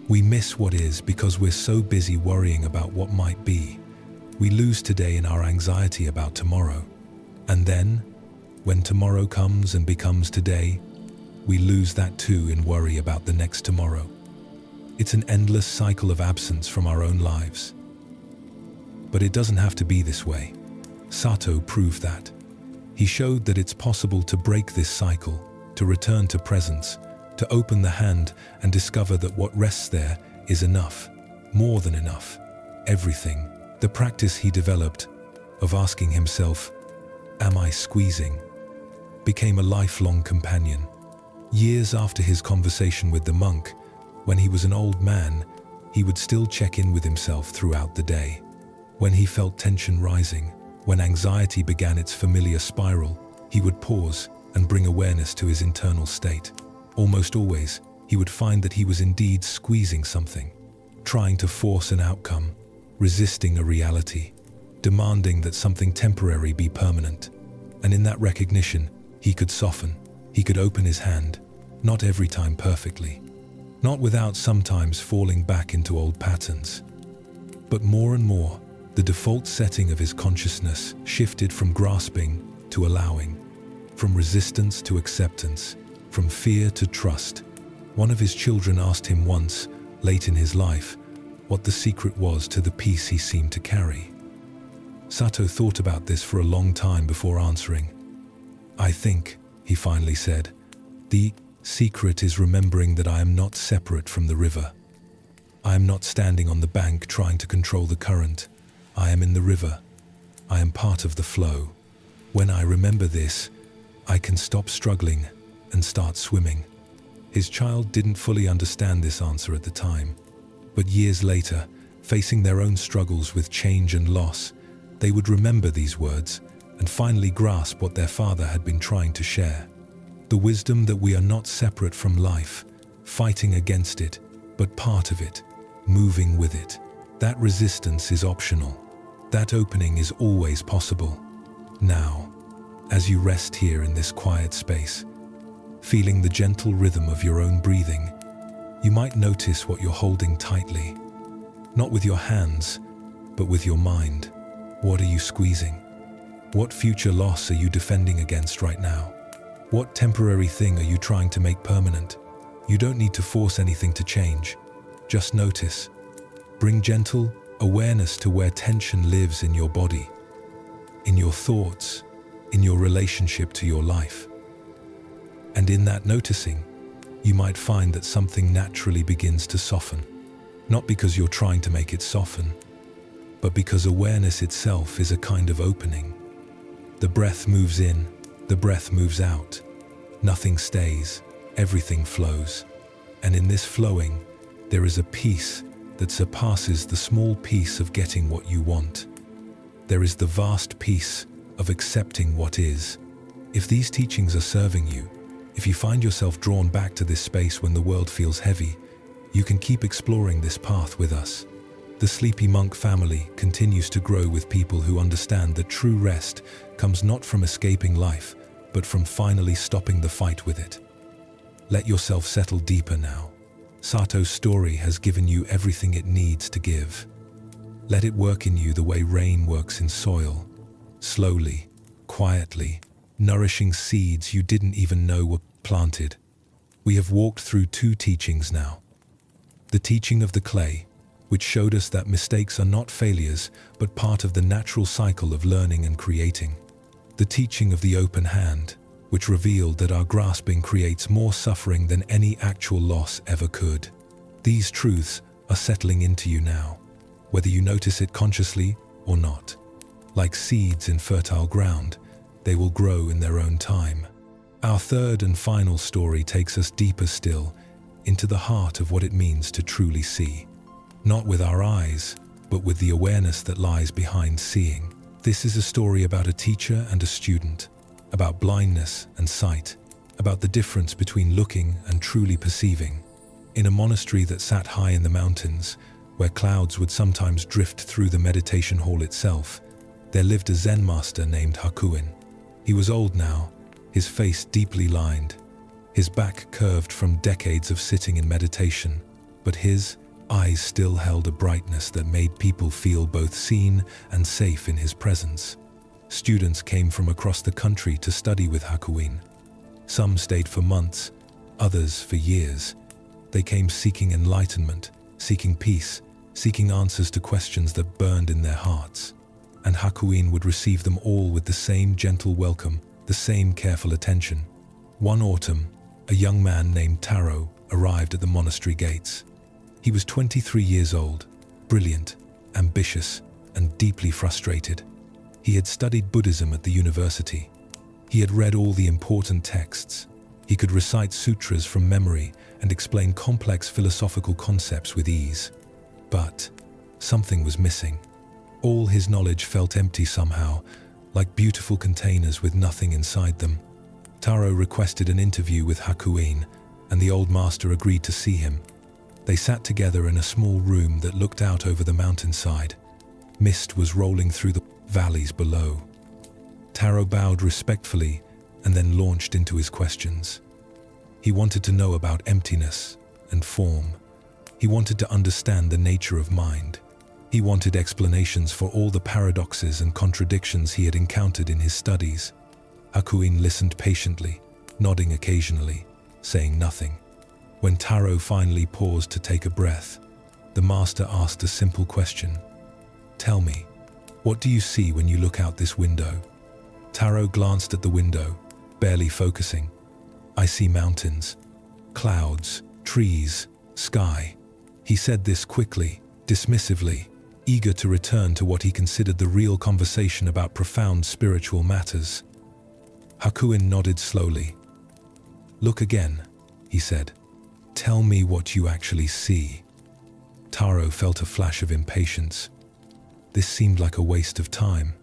We miss what is because we're so busy worrying about what might be. We lose today in our anxiety about tomorrow. And then, when tomorrow comes and becomes today, we lose that too in worry about the next tomorrow. It's an endless cycle of absence from our own lives. But it doesn't have to be this way. Sato proved that. He showed that it's possible to break this cycle, to return to presence, to open the hand and discover that what rests there is enough, more than enough, everything. The practice he developed of asking himself, "Am I squeezing?" became a lifelong companion. Years after his conversation with the monk, when he was an old man, he would still check in with himself throughout the day. When he felt tension rising, when anxiety began its familiar spiral, he would pause and bring awareness to his internal state. Almost always, he would find that he was indeed squeezing something, trying to force an outcome, resisting a reality, demanding that something temporary be permanent. And in that recognition, he could soften, he could open his hand, not every time perfectly, not without sometimes falling back into old patterns. But more and more, the default setting of his consciousness shifted from grasping to allowing, from resistance to acceptance, from fear to trust. One of his children asked him once, late in his life, what the secret was to the peace he seemed to carry. Sato thought about this for a long time before answering. "I think," he finally said, "the secret is remembering that I am not separate from the river. I am not standing on the bank trying to control the current. I am in the river. I am part of the flow. When I remember this, I can stop struggling and start swimming." His child didn't fully understand this answer at the time. But years later, facing their own struggles with change and loss, they would remember these words and finally grasp what their father had been trying to share. The wisdom that we are not separate from life, fighting against it, but part of it, moving with it. That resistance is optional. That opening is always possible. Now, as you rest here in this quiet space, feeling the gentle rhythm of your own breathing, you might notice what you're holding tightly. Not with your hands, but with your mind. What are you squeezing? What future loss are you defending against right now? What temporary thing are you trying to make permanent? You don't need to force anything to change. Just notice. Bring gentle awareness to where tension lives in your body, in your thoughts, in your relationship to your life. And in that noticing, you might find that something naturally begins to soften. Not because you're trying to make it soften, but because awareness itself is a kind of opening. The breath moves in, the breath moves out. Nothing stays, everything flows. And in this flowing, there is a peace that surpasses the small peace of getting what you want. There is the vast peace of accepting what is. If these teachings are serving you, if you find yourself drawn back to this space when the world feels heavy, you can keep exploring this path with us. The Sleepy Monk family continues to grow with people who understand that true rest comes not from escaping life, but from finally stopping the fight with it. Let yourself settle deeper now. Sato's story has given you everything it needs to give. Let it work in you the way rain works in soil, slowly, quietly, nourishing seeds you didn't even know were planted. We have walked through 2 teachings now. The teaching of the clay, which showed us that mistakes are not failures, but part of the natural cycle of learning and creating. The teaching of the open hand, which revealed that our grasping creates more suffering than any actual loss ever could. These truths are settling into you now, whether you notice it consciously or not. Like seeds in fertile ground, they will grow in their own time. Our third and final story takes us deeper still, into the heart of what it means to truly see. Not with our eyes, but with the awareness that lies behind seeing. This is a story about a teacher and a student, about blindness and sight, about the difference between looking and truly perceiving. In a monastery that sat high in the mountains, where clouds would sometimes drift through the meditation hall itself, there lived a Zen master named Hakuin. He was old now, his face deeply lined, his back curved from decades of sitting in meditation, but his eyes still held a brightness that made people feel both seen and safe in his presence. Students came from across the country to study with Hakuin. Some stayed for months, others for years. They came seeking enlightenment, seeking peace, seeking answers to questions that burned in their hearts. And Hakuin would receive them all with the same gentle welcome, the same careful attention. One autumn, a young man named Taro arrived at the monastery gates. He was 23 years old, brilliant, ambitious, and deeply frustrated. He had studied Buddhism at the university. He had read all the important texts. He could recite sutras from memory and explain complex philosophical concepts with ease. But something was missing. All his knowledge felt empty somehow, like beautiful containers with nothing inside them. Taro requested an interview with Hakuin, and the old master agreed to see him. They sat together in a small room that looked out over the mountainside. Mist was rolling through the valleys below. Taro bowed respectfully and then launched into his questions. He wanted to know about emptiness and form. He wanted to understand the nature of mind. He wanted explanations for all the paradoxes and contradictions he had encountered in his studies. Hakuin listened patiently, nodding occasionally, saying nothing. When Taro finally paused to take a breath, the master asked a simple question. "Tell me, what do you see when you look out this window?" Taro glanced at the window, barely focusing. "I see mountains, clouds, trees, sky." He said this quickly, dismissively, eager to return to what he considered the real conversation about profound spiritual matters. Hakuin nodded slowly. "Look again," he said. "Tell me what you actually see." Taro felt a flash of impatience. This seemed like a waste of time.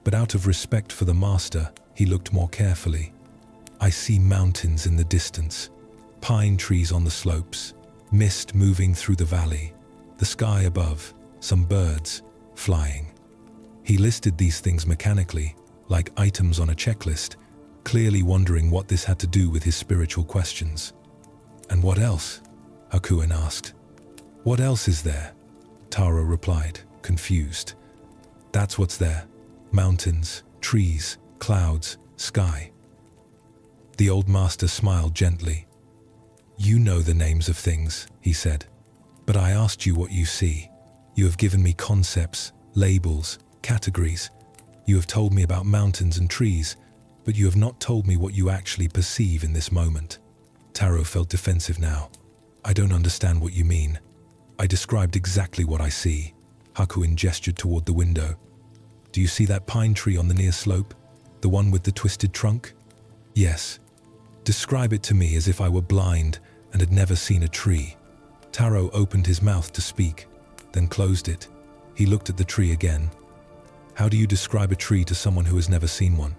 But out of respect for the master, he looked more carefully. "I see mountains in the distance, pine trees on the slopes, mist moving through the valley, the sky above, some birds flying." He listed these things mechanically, like items on a checklist, clearly wondering what this had to do with his spiritual questions. "And what else?" Hakuin asked. "What else is there?" Taro replied, confused. "That's what's there. Mountains, trees, clouds, sky." The old master smiled gently. "You know the names of things," he said. "But I asked you what you see. You have given me concepts, labels, categories. You have told me about mountains and trees, but you have not told me what you actually perceive in this moment." Taro felt defensive now. "I don't understand what you mean. I described exactly what I see." Hakuin gestured toward the window. Do you see that pine tree on the near slope? The one with the twisted trunk? Yes. Describe it to me as if I were blind and had never seen a tree. Taro opened his mouth to speak, then closed it. He looked at the tree again. How do you describe a tree to someone who has never seen one?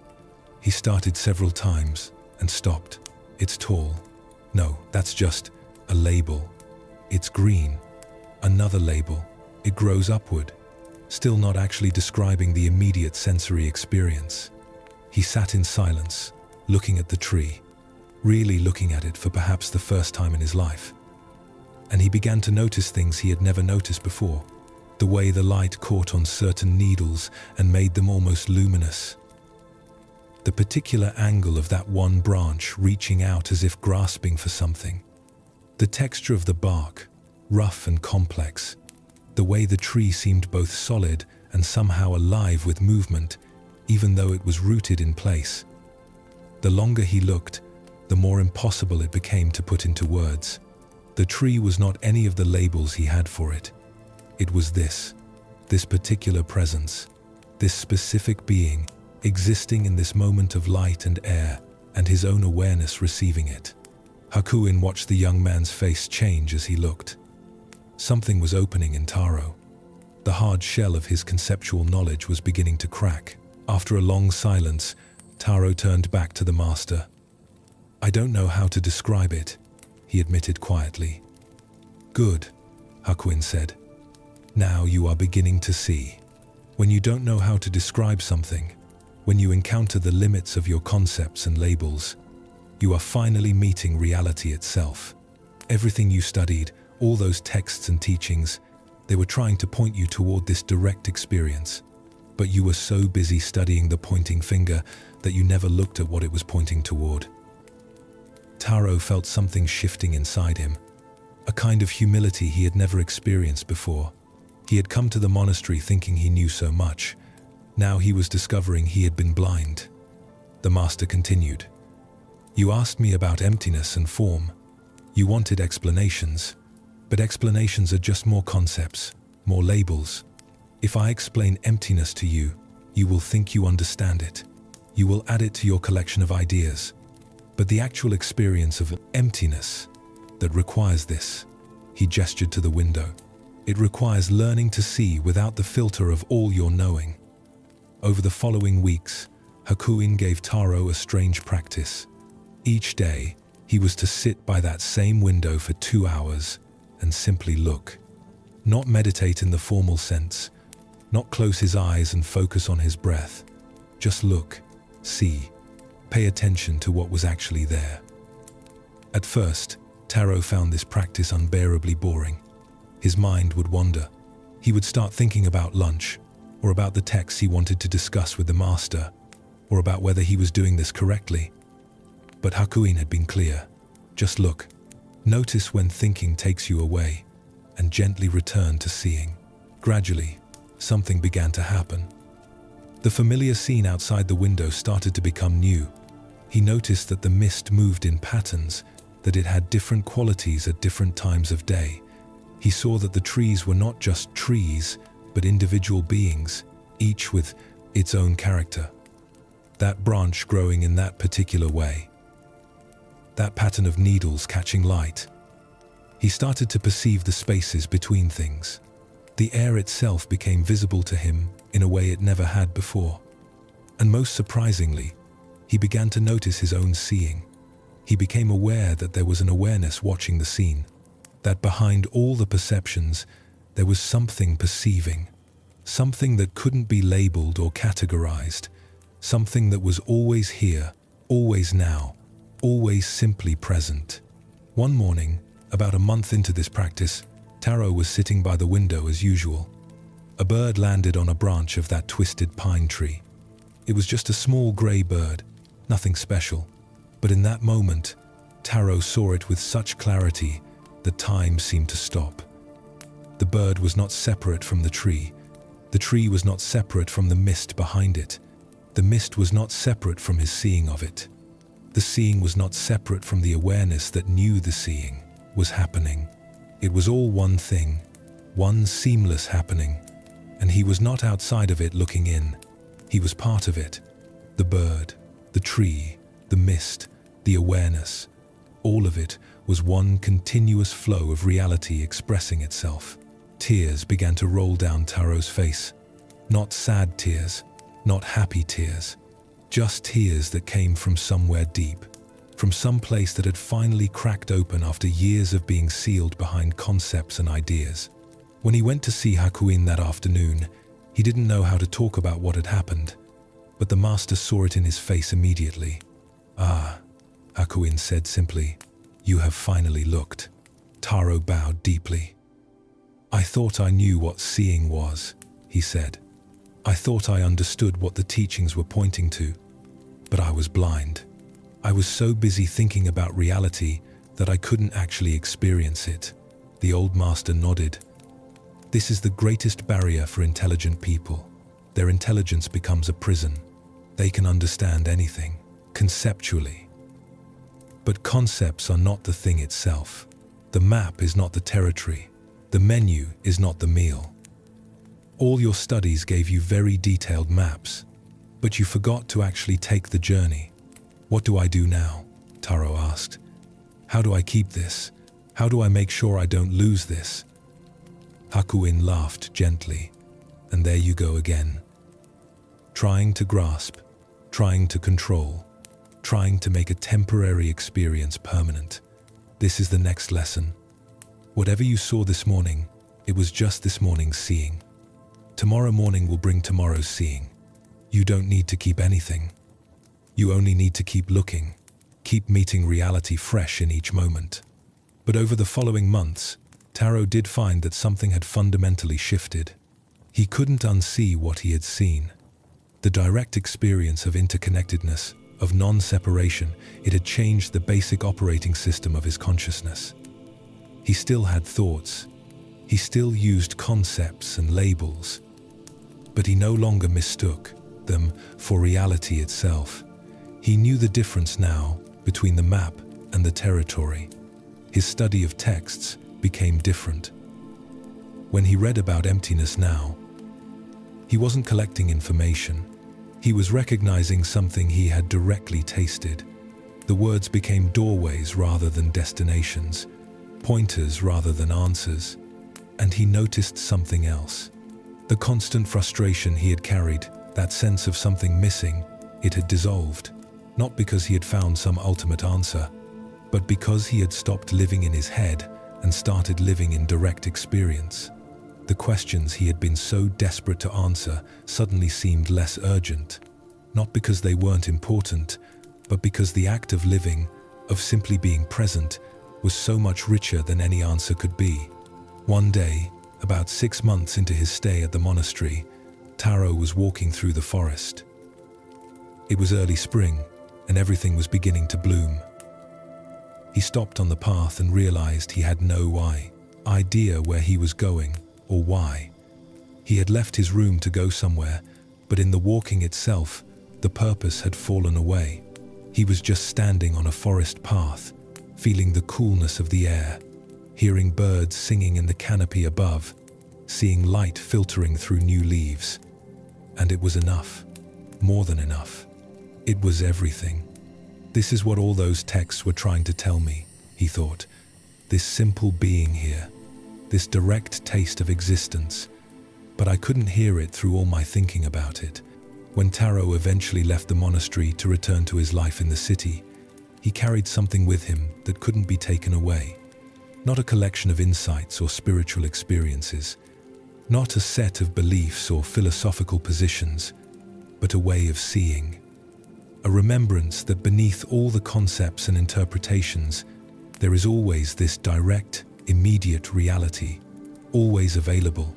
He started several times and stopped. It's tall. No, that's just a label. It's green. Another label. It grows upward. Still not actually describing the immediate sensory experience. He sat in silence, looking at the tree, really looking at it for perhaps the first time in his life. And he began to notice things he had never noticed before. The way the light caught on certain needles and made them almost luminous. The particular angle of that one branch reaching out as if grasping for something. The texture of the bark, rough and complex. The way the tree seemed both solid and somehow alive with movement, even though it was rooted in place. The longer he looked, the more impossible it became to put into words. The tree was not any of the labels he had for it. It was this particular presence, this specific being, existing in this moment of light and air, and his own awareness receiving it. Hakuin watched the young man's face change as he looked. Something was opening in Taro. The hard shell of his conceptual knowledge was beginning to crack. After a long silence, Taro turned back to the master. I don't know how to describe it, he admitted quietly. Good, Hakuin said. Now you are beginning to see. When you don't know how to describe something, when you encounter the limits of your concepts and labels, you are finally meeting reality itself. Everything you studied, all those texts and teachings, they were trying to point you toward this direct experience. But you were so busy studying the pointing finger that you never looked at what it was pointing toward. Taro felt something shifting inside him, a kind of humility he had never experienced before. He had come to the monastery thinking he knew so much. Now he was discovering he had been blind. The master continued. You asked me about emptiness and form. You wanted explanations, but explanations are just more concepts, more labels. If I explain emptiness to you, you will think you understand it. You will add it to your collection of ideas. But the actual experience of emptiness that requires this, he gestured to the window. It requires learning to see without the filter of all your knowing. Over the following weeks, Hakuin gave Taro a strange practice. Each day, he was to sit by that same window for 2 hours and simply look. Not meditate in the formal sense, not close his eyes and focus on his breath. Just look, see, pay attention to what was actually there. At first, Taro found this practice unbearably boring. His mind would wander. He would start thinking about lunch, or about the texts he wanted to discuss with the master, or about whether he was doing this correctly. But Hakuin had been clear. Just look. Notice when thinking takes you away, and gently return to seeing. Gradually, something began to happen. The familiar scene outside the window started to become new. He noticed that the mist moved in patterns, that it had different qualities at different times of day. He saw that the trees were not just trees, but individual beings, each with its own character. That branch growing in that particular way. That pattern of needles catching light. He started to perceive the spaces between things. The air itself became visible to him in a way it never had before. And most surprisingly, he began to notice his own seeing. He became aware that there was an awareness watching the scene, that behind all the perceptions, there was something perceiving, something that couldn't be labeled or categorized, something that was always here, always now, always simply present. One morning, about a month into this practice, Taro was sitting by the window as usual. A bird landed on a branch of that twisted pine tree. It was just a small gray bird, nothing special. But in that moment, Taro saw it with such clarity that time seemed to stop. The bird was not separate from the tree. The tree was not separate from the mist behind it. The mist was not separate from his seeing of it. The seeing was not separate from the awareness that knew the seeing was happening. It was all one thing, one seamless happening, And he was not outside of it looking in. He was part of it. The bird, the tree, the mist, the awareness, all of it was one continuous flow of reality expressing itself. Tears began to roll down Taro's face. Not sad tears, not happy tears, just tears that came from somewhere deep, from some place that had finally cracked open after years of being sealed behind concepts and ideas. When he went to see Hakuin that afternoon, he didn't know how to talk about what had happened, but the master saw it in his face immediately. "Ah," Hakuin said simply, "you have finally looked." Taro bowed deeply. "I thought I knew what seeing was," he said. "I thought I understood what the teachings were pointing to, but I was blind. I was so busy thinking about reality that I couldn't actually experience it." The old master nodded. "This is the greatest barrier for intelligent people. Their intelligence becomes a prison. They can understand anything, conceptually. But concepts are not the thing itself. The map is not the territory. The menu is not the meal. All your studies gave you very detailed maps, but you forgot to actually take the journey." "What do I do now?" Taro asked. "How do I keep this? How do I make sure I don't lose this?" Hakuin laughed gently. "And there you go again. Trying to grasp, trying to control, trying to make a temporary experience permanent. This is the next lesson. Whatever you saw this morning, it was just this morning's seeing. Tomorrow morning will bring tomorrow's seeing. You don't need to keep anything. You only need to keep looking, keep meeting reality fresh in each moment." But over the following months, Taro did find that something had fundamentally shifted. He couldn't unsee what he had seen. The direct experience of interconnectedness, of non-separation, it had changed the basic operating system of his consciousness. He still had thoughts. He still used concepts and labels. But he no longer mistook them for reality itself. He knew the difference now between the map and the territory. His study of texts became different. When he read about emptiness now, he wasn't collecting information. He was recognizing something he had directly tasted. The words became doorways rather than destinations, pointers rather than answers. And he noticed something else. The constant frustration he had carried, that sense of something missing, it had dissolved. Not because he had found some ultimate answer, but because he had stopped living in his head and started living in direct experience. The questions he had been so desperate to answer suddenly seemed less urgent, not because they weren't important, but because the act of living, of simply being present, was so much richer than any answer could be. One day, about 6 months into his stay at the monastery, Taro was walking through the forest. It was early spring, and everything was beginning to bloom. He stopped on the path and realized he had no idea where he was going or why. He had left his room to go somewhere, but in the walking itself, the purpose had fallen away. He was just standing on a forest path, feeling the coolness of the air, hearing birds singing in the canopy above, seeing light filtering through new leaves. And it was enough, more than enough. It was everything. This is what all those texts were trying to tell me, he thought. This simple being here, this direct taste of existence. But I couldn't hear it through all my thinking about it. When Taro eventually left the monastery to return to his life in the city, he carried something with him that couldn't be taken away. Not a collection of insights or spiritual experiences, not a set of beliefs or philosophical positions, but a way of seeing. A remembrance that beneath all the concepts and interpretations, there is always this direct, immediate reality, always available,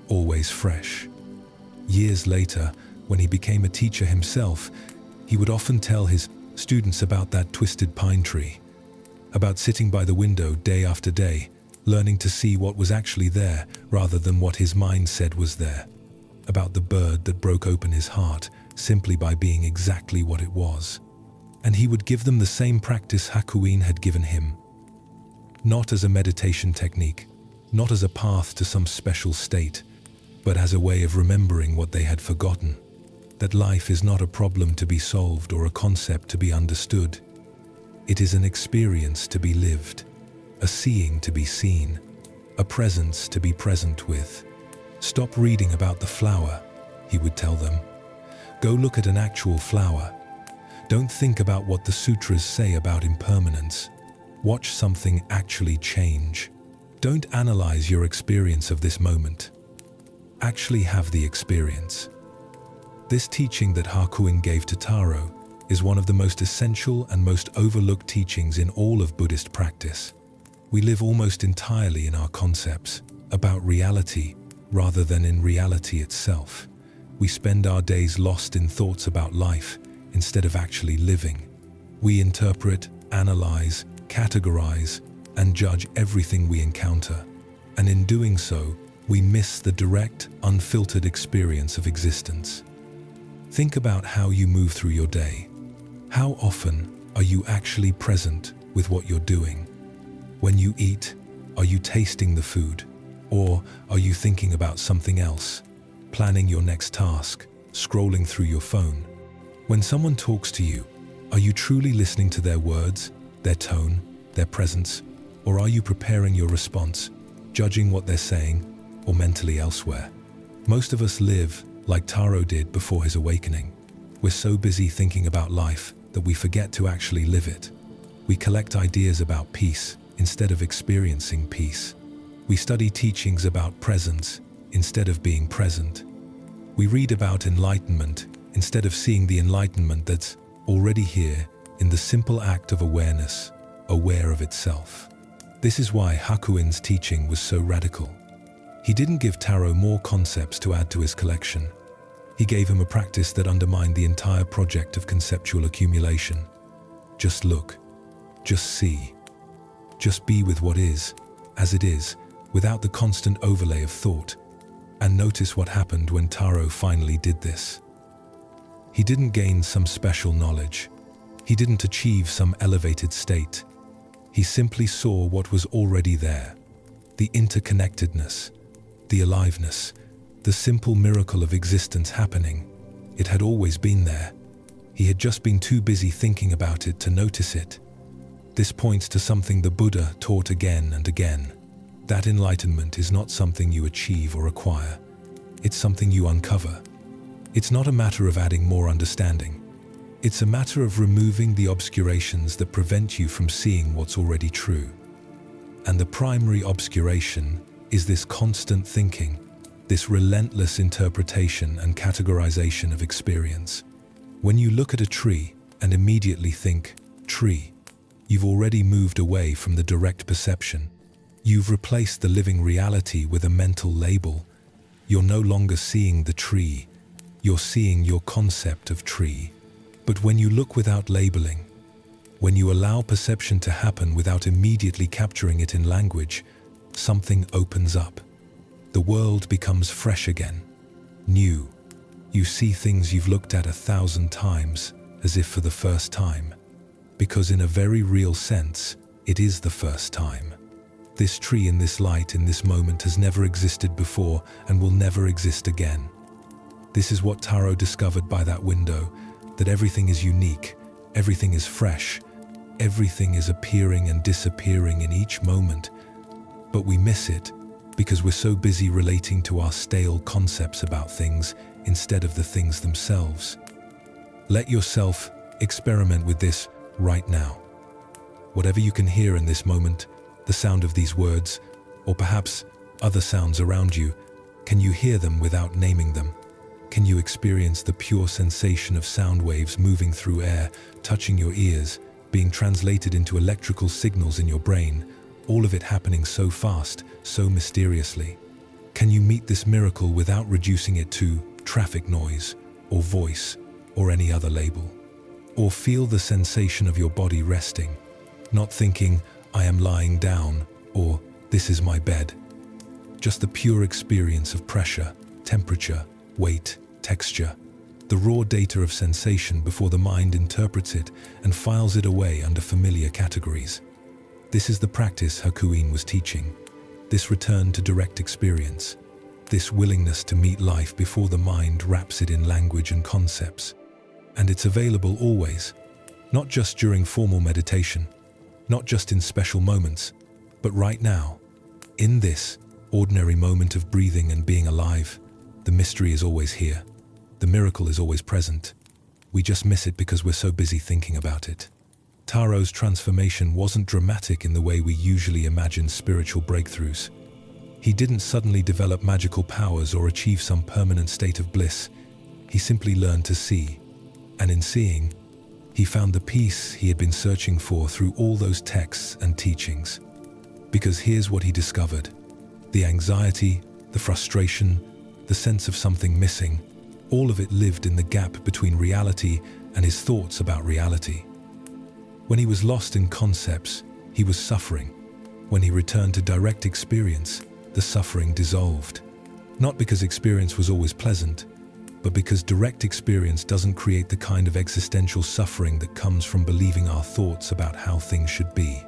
always fresh. Years later, when he became a teacher himself, he would often tell his students about that twisted pine tree, about sitting by the window day after day, learning to see what was actually there rather than what his mind said was there, about the bird that broke open his heart simply by being exactly what it was. And he would give them the same practice Hakuin had given him. Not as a meditation technique, not as a path to some special state, but as a way of remembering what they had forgotten. That life is not a problem to be solved or a concept to be understood. It is an experience to be lived, a seeing to be seen, a presence to be present with. Stop reading about the flower, he would tell them. Go look at an actual flower. Don't think about what the sutras say about impermanence. Watch something actually change. Don't analyze your experience of this moment. Actually have the experience. This teaching that Hakuin gave to Taro is one of the most essential and most overlooked teachings in all of Buddhist practice. We live almost entirely in our concepts about reality rather than in reality itself. We spend our days lost in thoughts about life instead of actually living. We interpret, analyze, categorize, and judge everything we encounter. And in doing so, we miss the direct, unfiltered experience of existence. Think about how you move through your day. How often are you actually present with what you're doing? When you eat, are you tasting the food? Or are you thinking about something else, planning your next task, scrolling through your phone? When someone talks to you, are you truly listening to their words, their tone, their presence? Or are you preparing your response, judging what they're saying, or mentally elsewhere? Most of us live like Taro did before his awakening. We're so busy thinking about life that we forget to actually live it. We collect ideas about peace instead of experiencing peace. We study teachings about presence instead of being present. We read about enlightenment instead of seeing the enlightenment that's already here in the simple act of awareness, aware of itself. This is why Hakuin's teaching was so radical. He didn't give Taro more concepts to add to his collection. He gave him a practice that undermined the entire project of conceptual accumulation. Just look, just see, just be with what is, as it is, without the constant overlay of thought. And notice what happened when Taro finally did this. He didn't gain some special knowledge. He didn't achieve some elevated state. He simply saw what was already there, the interconnectedness, the aliveness, the simple miracle of existence happening. It had always been there. He had just been too busy thinking about it to notice it. This points to something the Buddha taught again and again. That enlightenment is not something you achieve or acquire. It's something you uncover. It's not a matter of adding more understanding. It's a matter of removing the obscurations that prevent you from seeing what's already true. And the primary obscuration is this constant thinking, this relentless interpretation and categorization of experience. When you look at a tree and immediately think, tree, you've already moved away from the direct perception. You've replaced the living reality with a mental label. You're no longer seeing the tree, you're seeing your concept of tree. But when you look without labeling, when you allow perception to happen without immediately capturing it in language, something opens up. The world becomes fresh again, new. You see things you've looked at 1,000 times as if for the first time, because in a very real sense, it is the first time. This tree in this light in this moment has never existed before and will never exist again. This is what Taro discovered by that window, that everything is unique, everything is fresh, everything is appearing and disappearing in each moment. But we miss it because we're so busy relating to our stale concepts about things instead of the things themselves. Let yourself experiment with this right now. Whatever you can hear in this moment, the sound of these words, or perhaps other sounds around you, can you hear them without naming them? Can you experience the pure sensation of sound waves moving through air, touching your ears, being translated into electrical signals in your brain, all of it happening so fast, so mysteriously? Can you meet this miracle without reducing it to traffic noise, or voice, or any other label? Or feel the sensation of your body resting, not thinking, I am lying down, or this is my bed. Just the pure experience of pressure, temperature, weight, texture, the raw data of sensation before the mind interprets it and files it away under familiar categories. This is the practice Hakuin was teaching, this return to direct experience. this willingness to meet life before the mind wraps it in language and concepts. And it's available always, not just during formal meditation, not just in special moments, but right now, in this ordinary moment of breathing and being alive. The mystery is always here. The miracle is always present. We just miss it because we're so busy thinking about it. Taro's transformation wasn't dramatic in the way we usually imagine spiritual breakthroughs. He didn't suddenly develop magical powers or achieve some permanent state of bliss. He simply learned to see. And in seeing, he found the peace he had been searching for through all those texts and teachings. Because here's what he discovered. The anxiety, the frustration, the sense of something missing, all of it lived in the gap between reality and his thoughts about reality. When he was lost in concepts, he was suffering. When he returned to direct experience, the suffering dissolved. Not because experience was always pleasant, but because direct experience doesn't create the kind of existential suffering that comes from believing our thoughts about how things should be.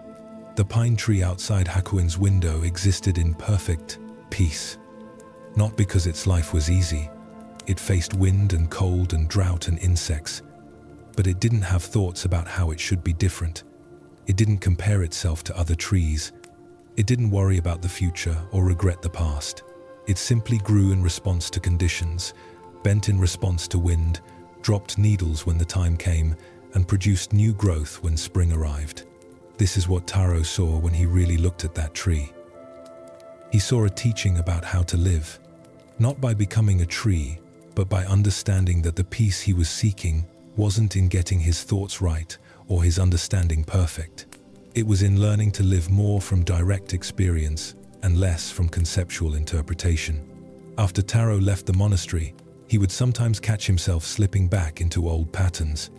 The pine tree outside Hakuin's window existed in perfect peace. Not because its life was easy. It faced wind and cold and drought and insects. But it didn't have thoughts about how it should be different. It didn't compare itself to other trees. It didn't worry about the future or regret the past. It simply grew in response to conditions, bent in response to wind, dropped needles when the time came, and produced new growth when spring arrived. This is what Taro saw when he really looked at that tree. He saw a teaching about how to live, not by becoming a tree, but by understanding that the peace he was seeking wasn't in getting his thoughts right or his understanding perfect. It was in learning to live more from direct experience and less from conceptual interpretation. After Taro left the monastery, he would sometimes catch himself slipping back into old patterns.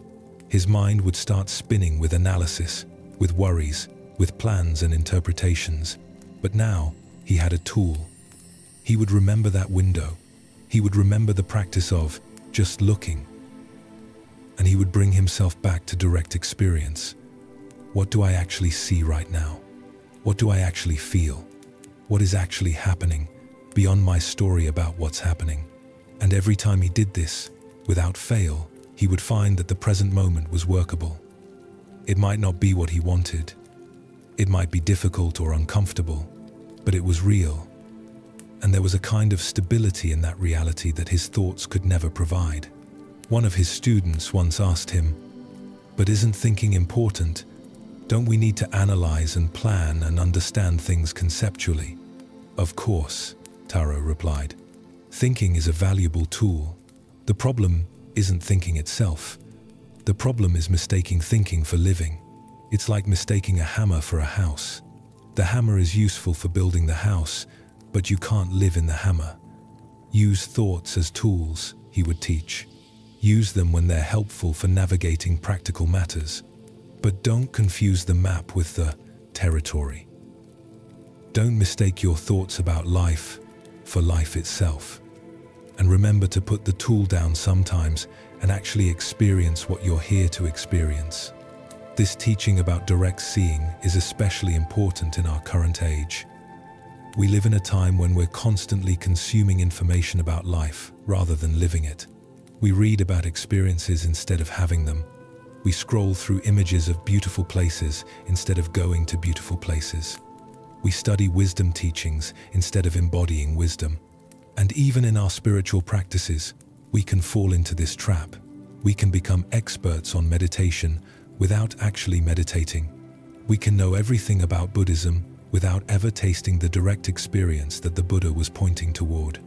His mind would start spinning with analysis, with worries, with plans and interpretations. But now, he had a tool. He would remember that window. He would remember the practice of just looking. And he would bring himself back to direct experience. What do I actually see right now? What do I actually feel? What is actually happening beyond my story about what's happening? And every time he did this, without fail, he would find that the present moment was workable. It might not be what he wanted. It might be difficult or uncomfortable, but it was real. And there was a kind of stability in that reality that his thoughts could never provide. One of his students once asked him, "But isn't thinking important? Don't we need to analyze and plan and understand things conceptually?" "Of course," Taro replied. "Thinking is a valuable tool. The problem isn't thinking itself. The problem is mistaking thinking for living. It's like mistaking a hammer for a house. The hammer is useful for building the house, but you can't live in the hammer. Use thoughts as tools," he would teach. "Use them when they're helpful for navigating practical matters. But don't confuse the map with the territory. Don't mistake your thoughts about life for life itself. And remember to put the tool down sometimes and actually experience what you're here to experience." This teaching about direct seeing is especially important in our current age. We live in a time when we're constantly consuming information about life rather than living it. We read about experiences instead of having them. We scroll through images of beautiful places instead of going to beautiful places. We study wisdom teachings instead of embodying wisdom. And even in our spiritual practices, we can fall into this trap. We can become experts on meditation without actually meditating. We can know everything about Buddhism without ever tasting the direct experience that the Buddha was pointing toward.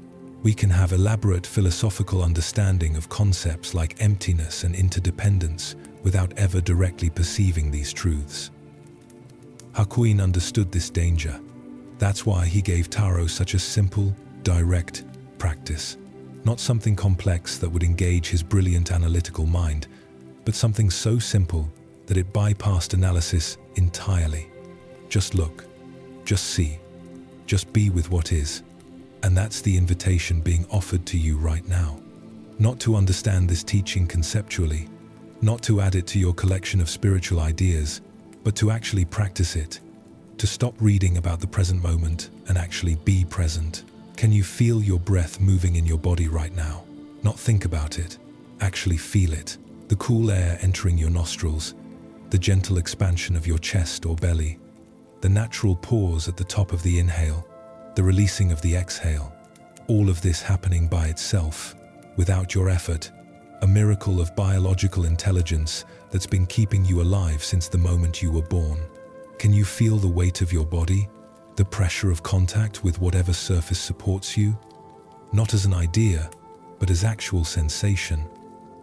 We can have elaborate philosophical understanding of concepts like emptiness and interdependence without ever directly perceiving these truths. Hakuin understood this danger. That's why he gave Taro such a simple, direct practice. Not something complex that would engage his brilliant analytical mind, but something so simple that it bypassed analysis entirely. Just look, just see, just be with what is. And that's the invitation being offered to you right now. Not to understand this teaching conceptually, not to add it to your collection of spiritual ideas, but to actually practice it. To stop reading about the present moment and actually be present. Can you feel your breath moving in your body right now? Not think about it, actually feel it. The cool air entering your nostrils, the gentle expansion of your chest or belly, the natural pause at the top of the inhale, the releasing of the exhale. All of this happening by itself, without your effort, a miracle of biological intelligence that's been keeping you alive since the moment you were born. Can you feel the weight of your body, the pressure of contact with whatever surface supports you? Not as an idea, but as actual sensation.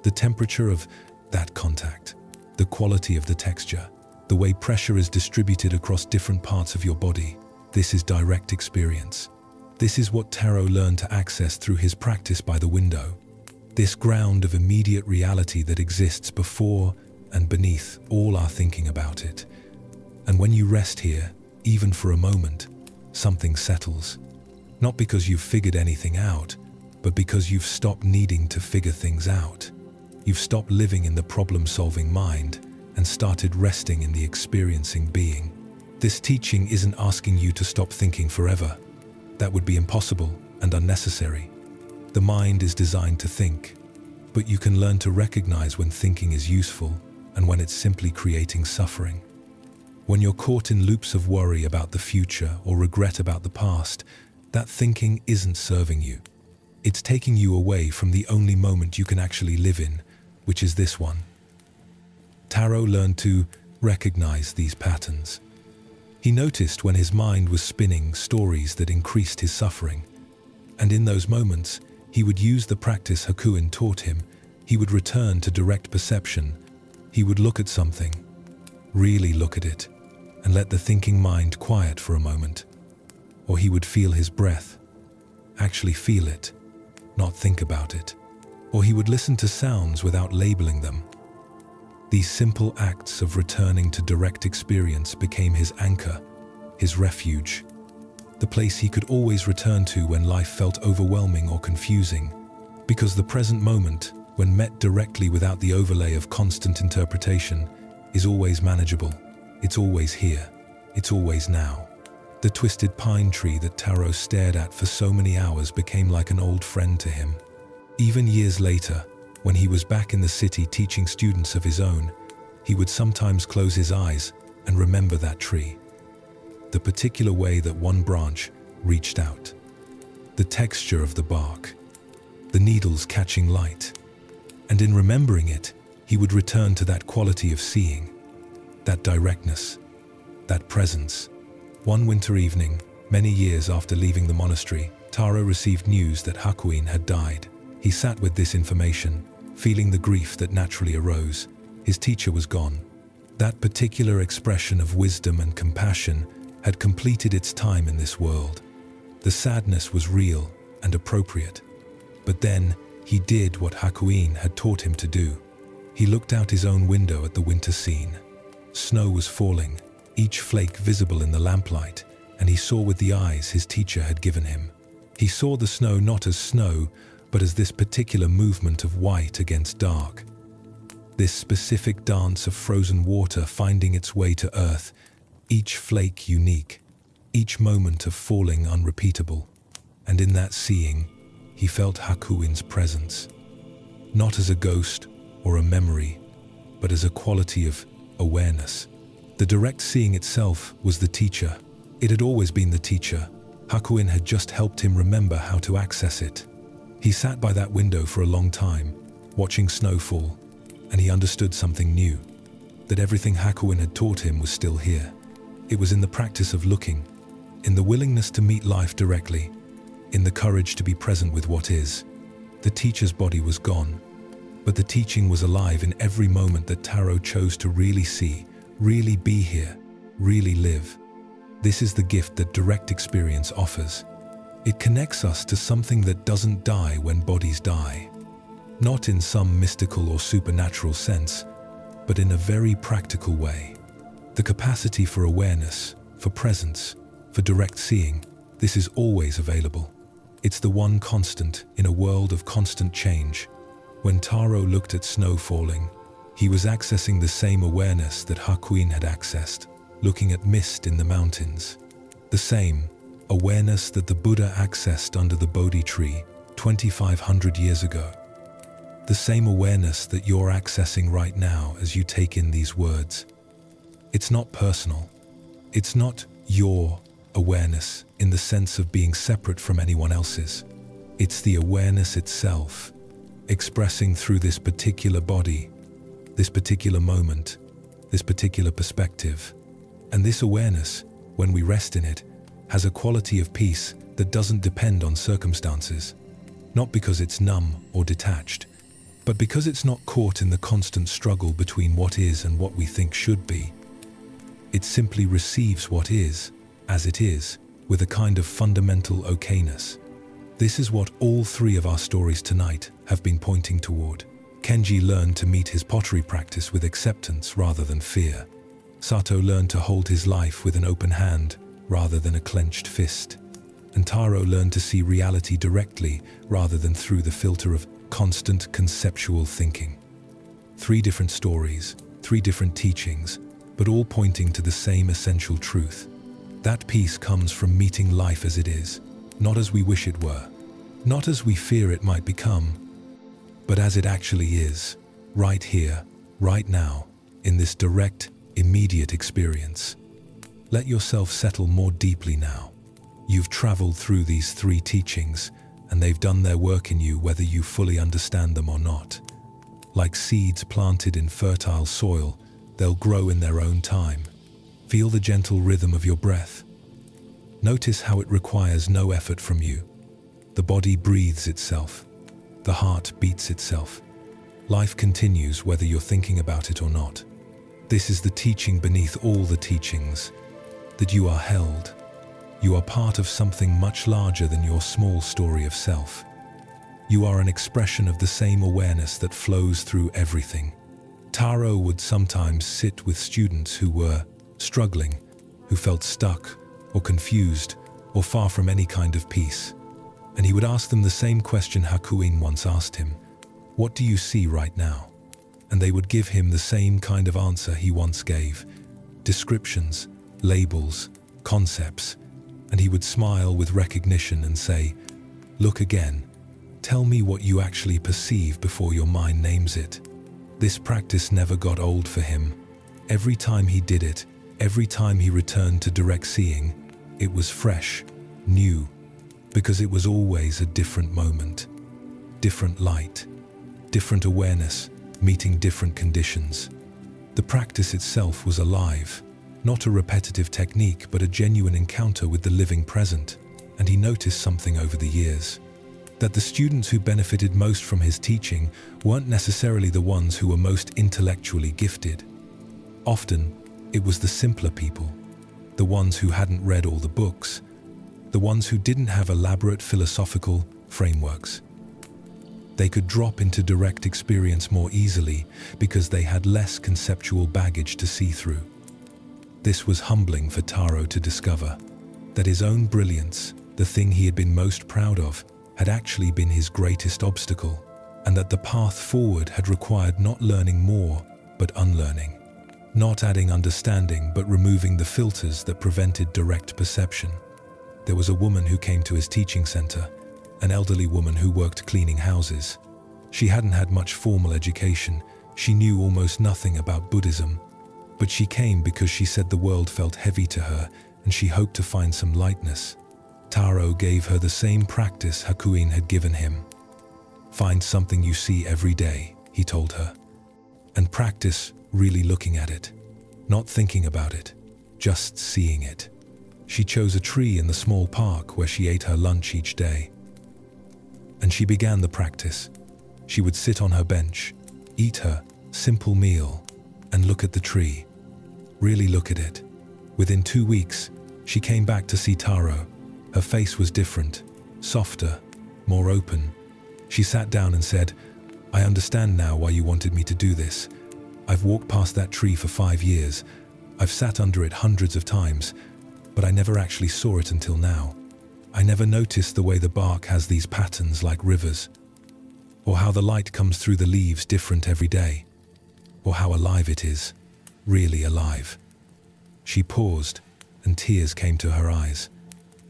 The temperature of that contact, the quality of the texture, the way pressure is distributed across different parts of your body. This is direct experience. This is what Taro learned to access through his practice by the window. This ground of immediate reality that exists before and beneath all our thinking about it. And when you rest here, even for a moment, something settles. Not because you've figured anything out, but because you've stopped needing to figure things out. You've stopped living in the problem-solving mind and started resting in the experiencing being. This teaching isn't asking you to stop thinking forever. That would be impossible and unnecessary. The mind is designed to think, but you can learn to recognize when thinking is useful and when it's simply creating suffering. When you're caught in loops of worry about the future or regret about the past, that thinking isn't serving you. It's taking you away from the only moment you can actually live in, which is this one. Taro learned to recognize these patterns. He noticed when his mind was spinning stories that increased his suffering. And in those moments, he would use the practice Hakuin taught him. He would return to direct perception. He would look at something, really look at it, and let the thinking mind quiet for a moment. Or he would feel his breath, actually feel it, not think about it. Or he would listen to sounds without labeling them. These simple acts of returning to direct experience became his anchor, his refuge, the place he could always return to when life felt overwhelming or confusing, because the present moment, when met directly without the overlay of constant interpretation, is always manageable. It's always here. It's always now. The twisted pine tree that Taro stared at for so many hours became like an old friend to him. Even years later, when he was back in the city teaching students of his own, he would sometimes close his eyes and remember that tree. The particular way that one branch reached out, the texture of the bark, the needles catching light. And in remembering it, he would return to that quality of seeing, that directness, that presence. One winter evening, many years after leaving the monastery, Taro received news that Hakuin had died. He sat with this information, feeling the grief that naturally arose. His teacher was gone. That particular expression of wisdom and compassion had completed its time in this world. The sadness was real and appropriate. But then, he did what Hakuin had taught him to do. He looked out his own window at the winter scene. Snow was falling, each flake visible in the lamplight, and he saw with the eyes his teacher had given him. He saw the snow not as snow, but as this particular movement of white against dark. This specific dance of frozen water finding its way to earth, each flake unique, each moment of falling unrepeatable. And in that seeing, he felt Hakuin's presence, not as a ghost or a memory, but as a quality of awareness. The direct seeing itself was the teacher. It had always been the teacher. Hakuin had just helped him remember how to access it. He sat by that window for a long time, watching snow fall, and he understood something new, that everything Hakuin had taught him was still here. It was in the practice of looking, in the willingness to meet life directly, in the courage to be present with what is. The teacher's body was gone, but the teaching was alive in every moment that Taro chose to really see, really be here, really live. This is the gift that direct experience offers. It connects us to something that doesn't die when bodies die. Not in some mystical or supernatural sense, but in a very practical way. The capacity for awareness, for presence, for direct seeing, this is always available. It's the one constant in a world of constant change. When Taro looked at snow falling, he was accessing the same awareness that Hakuin had accessed, looking at mist in the mountains. The same, awareness that the Buddha accessed under the Bodhi tree 2,500 years ago. The same awareness that you're accessing right now as you take in these words. It's not personal. It's not your awareness in the sense of being separate from anyone else's. It's the awareness itself, expressing through this particular body, this particular moment, this particular perspective. And this awareness, when we rest in it, has a quality of peace that doesn't depend on circumstances, not because it's numb or detached, but because it's not caught in the constant struggle between what is and what we think should be. It simply receives what is, as it is, with a kind of fundamental okayness. This is what all three of our stories tonight have been pointing toward. Kenji learned to meet his pottery practice with acceptance rather than fear. Sato learned to hold his life with an open hand rather than a clenched fist. And Taro learned to see reality directly rather than through the filter of constant conceptual thinking. 3 different stories, 3 different teachings, but all pointing to the same essential truth. That peace comes from meeting life as it is, not as we wish it were, not as we fear it might become, but as it actually is, right here, right now, in this direct, immediate experience. Let yourself settle more deeply now. You've traveled through these 3 teachings, and they've done their work in you whether you fully understand them or not. Like seeds planted in fertile soil, they'll grow in their own time. Feel the gentle rhythm of your breath. Notice how it requires no effort from you. The body breathes itself. The heart beats itself. Life continues whether you're thinking about it or not. This is the teaching beneath all the teachings, that you are held. You are part of something much larger than your small story of self. You are an expression of the same awareness that flows through everything. Taro would sometimes sit with students who were struggling, who felt stuck or confused or far from any kind of peace. And he would ask them the same question Hakuin once asked him, "What do you see right now?" And they would give him the same kind of answer he once gave, descriptions, labels, concepts, and he would smile with recognition and say, "Look again, tell me what you actually perceive before your mind names it." This practice never got old for him. Every time he did it, every time he returned to direct seeing, it was fresh, new, because it was always a different moment, different light, different awareness, meeting different conditions. The practice itself was alive, not a repetitive technique, but a genuine encounter with the living present. And he noticed something over the years, that the students who benefited most from his teaching weren't necessarily the ones who were most intellectually gifted. Often, it was the simpler people, the ones who hadn't read all the books, the ones who didn't have elaborate philosophical frameworks. They could drop into direct experience more easily because they had less conceptual baggage to see through. This was humbling for Taro to discover, that his own brilliance, the thing he had been most proud of, had actually been his greatest obstacle, and that the path forward had required not learning more, but unlearning. Not adding understanding, but removing the filters that prevented direct perception. There was a woman who came to his teaching center, an elderly woman who worked cleaning houses. She hadn't had much formal education. She knew almost nothing about Buddhism. But she came because she said the world felt heavy to her and she hoped to find some lightness. Taro gave her the same practice Hakuin had given him. "Find something you see every day," he told her, "and practice really looking at it, not thinking about it, just seeing it." She chose a tree in the small park where she ate her lunch each day. And she began the practice. She would sit on her bench, eat her simple meal, and look at the tree. Really look at it. Within 2 weeks, she came back to see Taro. Her face was different, softer, more open. She sat down and said, "I understand now why you wanted me to do this. I've walked past that tree for 5 years. I've sat under it hundreds of times, but I never actually saw it until now. I never noticed the way the bark has these patterns like rivers, or how the light comes through the leaves different every day, or how alive it is, really alive." She paused, and tears came to her eyes.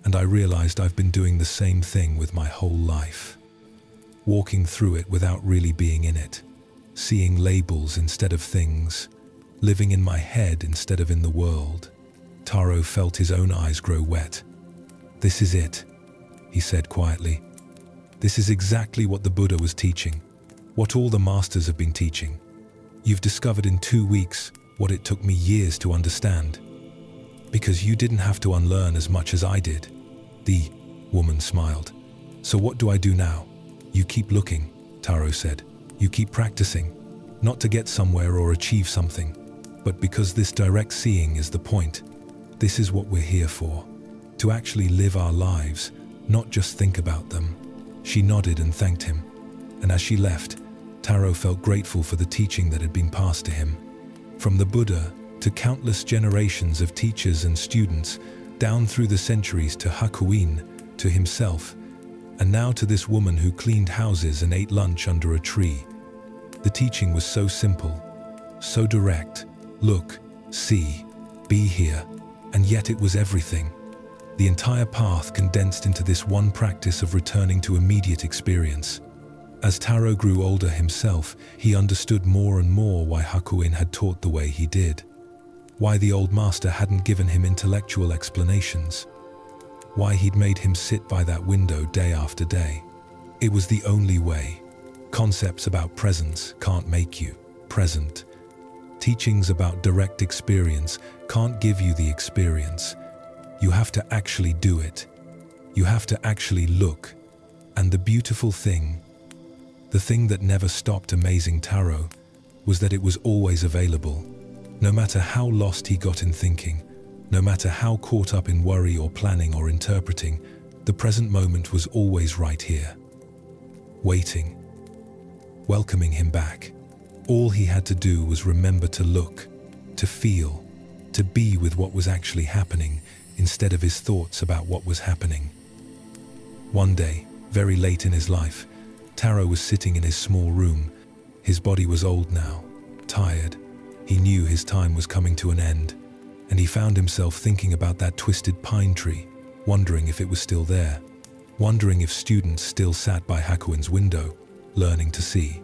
and I realized I've been doing the same thing with my whole life. Walking through it without really being in it, seeing labels instead of things, living in my head instead of in the world. Taro felt his own eyes grow wet. "This is it," he said quietly. "This is exactly what the Buddha was teaching, what all the masters have been teaching. You've discovered in 2 weeks what it took me years to understand. Because you didn't have to unlearn as much as I did." The woman smiled. "So what do I do now?" "You keep looking," Taro said. "You keep practicing, not to get somewhere or achieve something, but because this direct seeing is the point. This is what we're here for, to actually live our lives, not just think about them." She nodded and thanked him, and as she left, Taro felt grateful for the teaching that had been passed to him. From the Buddha to countless generations of teachers and students, down through the centuries to Hakuin, to himself, and now to this woman who cleaned houses and ate lunch under a tree. The teaching was so simple, so direct. Look, see, be here, and yet it was everything. The entire path condensed into this one practice of returning to immediate experience. As Taro grew older himself, he understood more and more why Hakuin had taught the way he did. Why the old master hadn't given him intellectual explanations. Why he'd made him sit by that window day after day. It was the only way. Concepts about presence can't make you present. Teachings about direct experience can't give you the experience. You have to actually do it. You have to actually look. And the beautiful thing, the thing that never stopped amazing Taro, was that it was always available. No matter how lost he got in thinking, no matter how caught up in worry or planning or interpreting, the present moment was always right here. Waiting. Welcoming him back. All he had to do was remember to look, to feel, to be with what was actually happening instead of his thoughts about what was happening. One day, very late in his life, Taro was sitting in his small room. His body was old now, tired. He knew his time was coming to an end, and he found himself thinking about that twisted pine tree, wondering if it was still there, wondering if students still sat by Hakuin's window, learning to see.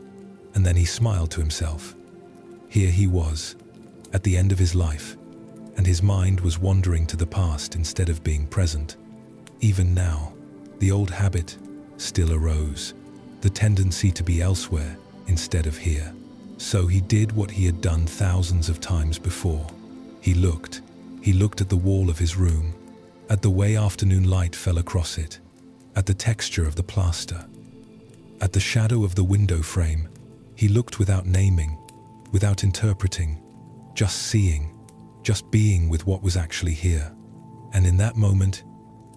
And then he smiled to himself. Here he was, at the end of his life, and his mind was wandering to the past instead of being present. Even now, the old habit still arose, the tendency to be elsewhere instead of here. So he did what he had done thousands of times before. He looked at the wall of his room, at the way afternoon light fell across it, at the texture of the plaster, at the shadow of the window frame. He looked without naming, without interpreting, just seeing, just being with what was actually here. And in that moment,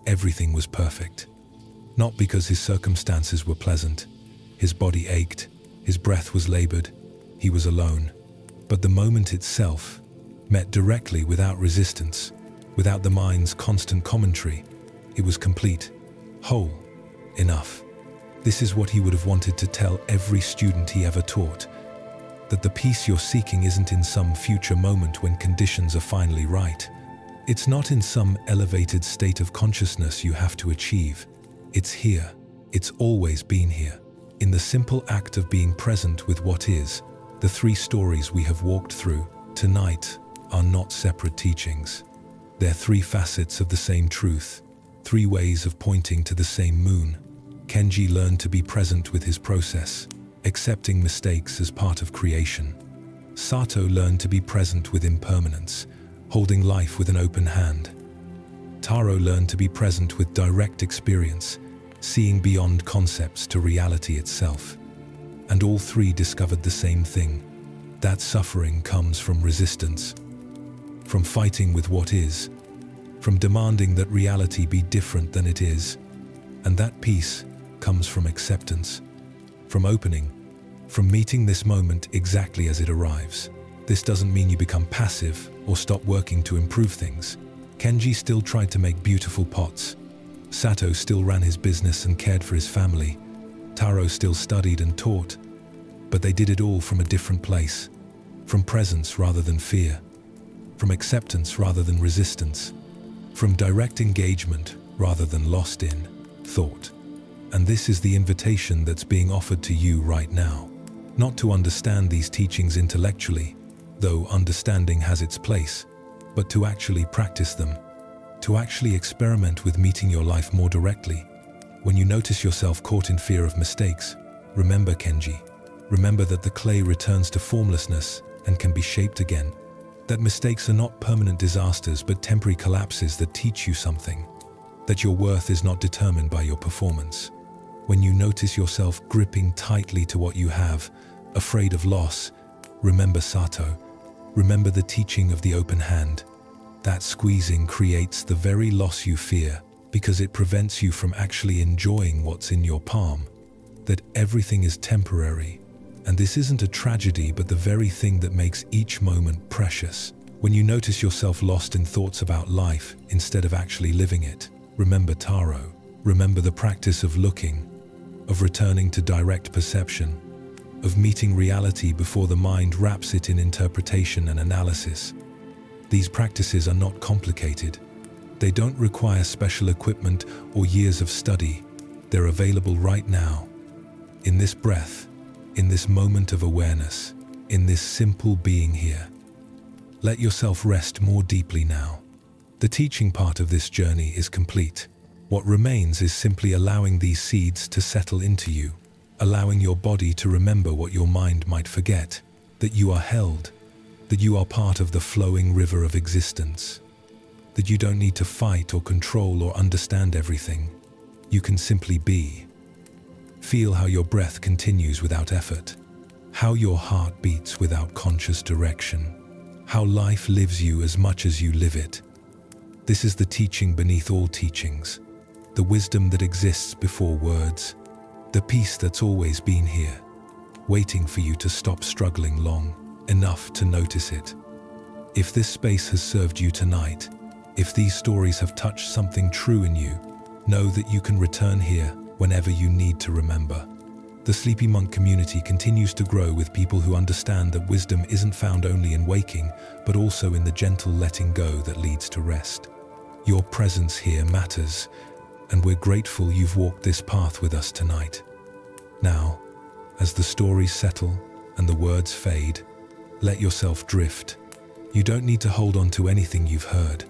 everything was perfect. Not because his circumstances were pleasant, his body ached, his breath was labored, he was alone. But the moment itself, met directly without resistance, without the mind's constant commentary, it was complete, whole, enough. This is what he would have wanted to tell every student he ever taught, that the peace you're seeking isn't in some future moment when conditions are finally right. It's not in some elevated state of consciousness you have to achieve. It's here. It's always been here. In the simple act of being present with what is. The 3 stories we have walked through tonight are not separate teachings. They're 3 facets of the same truth, 3 ways of pointing to the same moon. Kenji learned to be present with his process, accepting mistakes as part of creation. Sato learned to be present with impermanence, holding life with an open hand. Taro learned to be present with direct experience, seeing beyond concepts to reality itself. And all 3 discovered the same thing, that suffering comes from resistance, from fighting with what is, from demanding that reality be different than it is, and that peace comes from acceptance, from opening, from meeting this moment exactly as it arrives. This doesn't mean you become passive or stop working to improve things. Kenji still tried to make beautiful pots. Sato still ran his business and cared for his family. Taro still studied and taught, but they did it all from a different place, from presence rather than fear, from acceptance rather than resistance, from direct engagement rather than lost in thought. And this is the invitation that's being offered to you right now. Not to understand these teachings intellectually, though understanding has its place, but to actually practice them, to actually experiment with meeting your life more directly. When you notice yourself caught in fear of mistakes, remember Kenji. Remember that the clay returns to formlessness and can be shaped again. That mistakes are not permanent disasters but temporary collapses that teach you something. That your worth is not determined by your performance. When you notice yourself gripping tightly to what you have, afraid of loss, remember Sato. Remember the teaching of the open hand. That squeezing creates the very loss you fear because it prevents you from actually enjoying what's in your palm. That everything is temporary. And this isn't a tragedy but the very thing that makes each moment precious. When you notice yourself lost in thoughts about life instead of actually living it, remember Taro. Remember the practice of looking, of returning to direct perception, of meeting reality before the mind wraps it in interpretation and analysis. These practices are not complicated. They don't require special equipment or years of study. They're available right now, in this breath, in this moment of awareness, in this simple being here. Let yourself rest more deeply now. The teaching part of this journey is complete. What remains is simply allowing these seeds to settle into you, allowing your body to remember what your mind might forget, that you are held, that you are part of the flowing river of existence, that you don't need to fight or control or understand everything. You can simply be. Feel how your breath continues without effort, how your heart beats without conscious direction, how life lives you as much as you live it. This is the teaching beneath all teachings, the wisdom that exists before words, the peace that's always been here, waiting for you to stop struggling long enough to notice it. If this space has served you tonight, if these stories have touched something true in you, know that you can return here whenever you need to remember. The Sleepy Monk community continues to grow with people who understand that wisdom isn't found only in waking, but also in the gentle letting go that leads to rest. Your presence here matters, and we're grateful you've walked this path with us tonight. Now, as the stories settle and the words fade, let yourself drift. You don't need to hold on to anything you've heard.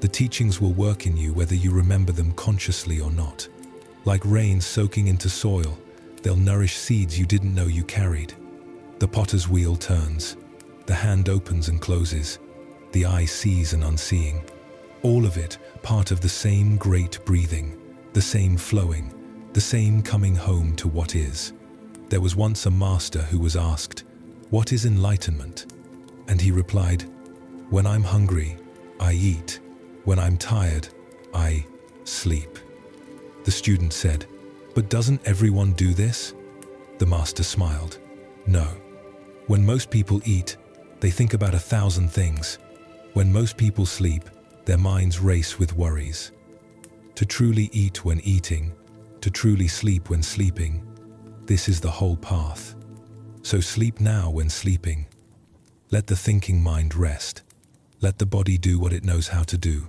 The teachings will work in you whether you remember them consciously or not. Like rain soaking into soil, they'll nourish seeds you didn't know you carried. The potter's wheel turns. The hand opens and closes. The eye sees and unseeing. All of it part of the same great breathing, the same flowing, the same coming home to what is. There was once a master who was asked, "What is enlightenment?" And he replied, "When I'm hungry, I eat. When I'm tired, I sleep." The student said, "But doesn't everyone do this?" The master smiled. "No. When most people eat, they think about 1,000 things. When most people sleep, their minds race with worries. To truly eat when eating, to truly sleep when sleeping, this is the whole path. So sleep now when sleeping. Let the thinking mind rest. Let the body do what it knows how to do.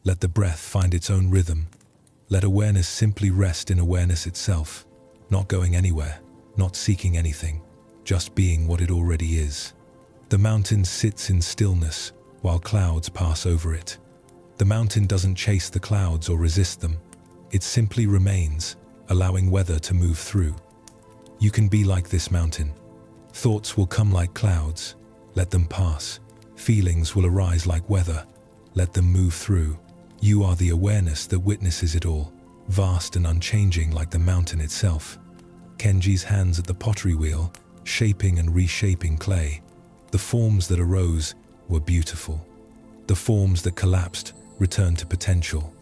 Let the breath find its own rhythm. Let awareness simply rest in awareness itself, not going anywhere, not seeking anything, just being what it already is. The mountain sits in stillness while clouds pass over it. The mountain doesn't chase the clouds or resist them. It simply remains, allowing weather to move through. You can be like this mountain. Thoughts will come like clouds. Let them pass. Feelings will arise like weather. Let them move through. You are the awareness that witnesses it all, vast and unchanging like the mountain itself. Kenji's hands at the pottery wheel, shaping and reshaping clay. The forms that arose were beautiful. The forms that collapsed returned to potential.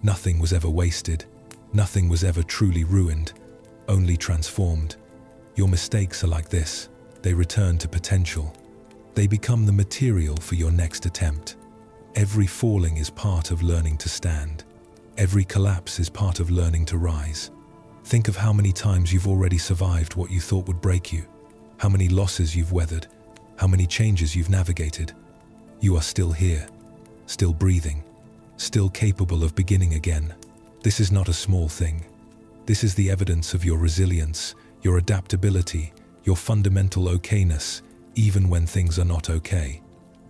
Nothing was ever wasted. Nothing was ever truly ruined, only transformed. Your mistakes are like this. They return to potential. They become the material for your next attempt. Every falling is part of learning to stand. Every collapse is part of learning to rise. Think of how many times you've already survived what you thought would break you, how many losses you've weathered, how many changes you've navigated. You are still here, still breathing, still capable of beginning again. This is not a small thing. This is the evidence of your resilience, your adaptability, your fundamental okayness, even when things are not okay.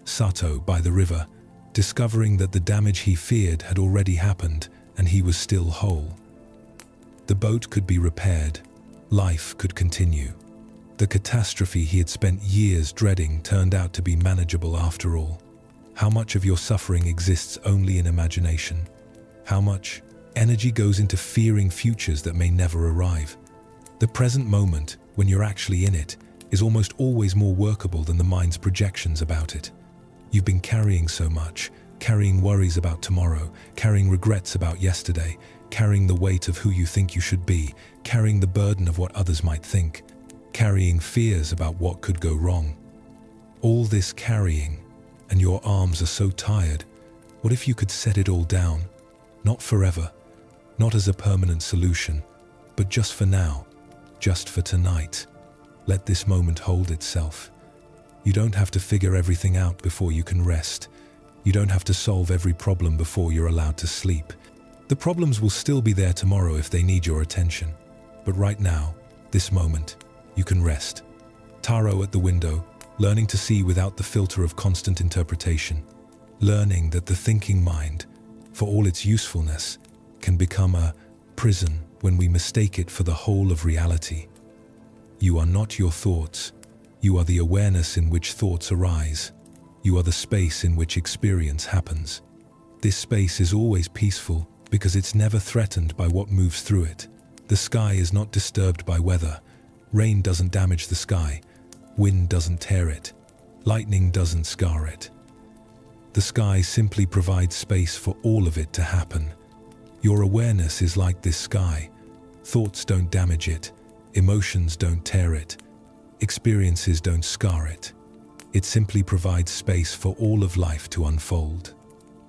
Sato, by the river, discovering that the damage he feared had already happened and he was still whole. The boat could be repaired. Life could continue. The catastrophe he had spent years dreading turned out to be manageable after all. How much of your suffering exists only in imagination? How much energy goes into fearing futures that may never arrive? The present moment, when you're actually in it, is almost always more workable than the mind's projections about it. You've been carrying so much, carrying worries about tomorrow, carrying regrets about yesterday, carrying the weight of who you think you should be, carrying the burden of what others might think, carrying fears about what could go wrong. All this carrying, and your arms are so tired. What if you could set it all down? Not forever, not as a permanent solution, but just for now, just for tonight. Let this moment hold itself. You don't have to figure everything out before you can rest. You don't have to solve every problem before you're allowed to sleep. The problems will still be there tomorrow if they need your attention. But right now, this moment, you can rest. Taro at the window, learning to see without the filter of constant interpretation. Learning that the thinking mind, for all its usefulness, can become a prison when we mistake it for the whole of reality. You are not your thoughts. You are the awareness in which thoughts arise. You are the space in which experience happens. This space is always peaceful because it's never threatened by what moves through it. The sky is not disturbed by weather. Rain doesn't damage the sky. Wind doesn't tear it. Lightning doesn't scar it. The sky simply provides space for all of it to happen. Your awareness is like this sky. Thoughts don't damage it. Emotions don't tear it. Experiences don't scar it. It simply provides space for all of life to unfold.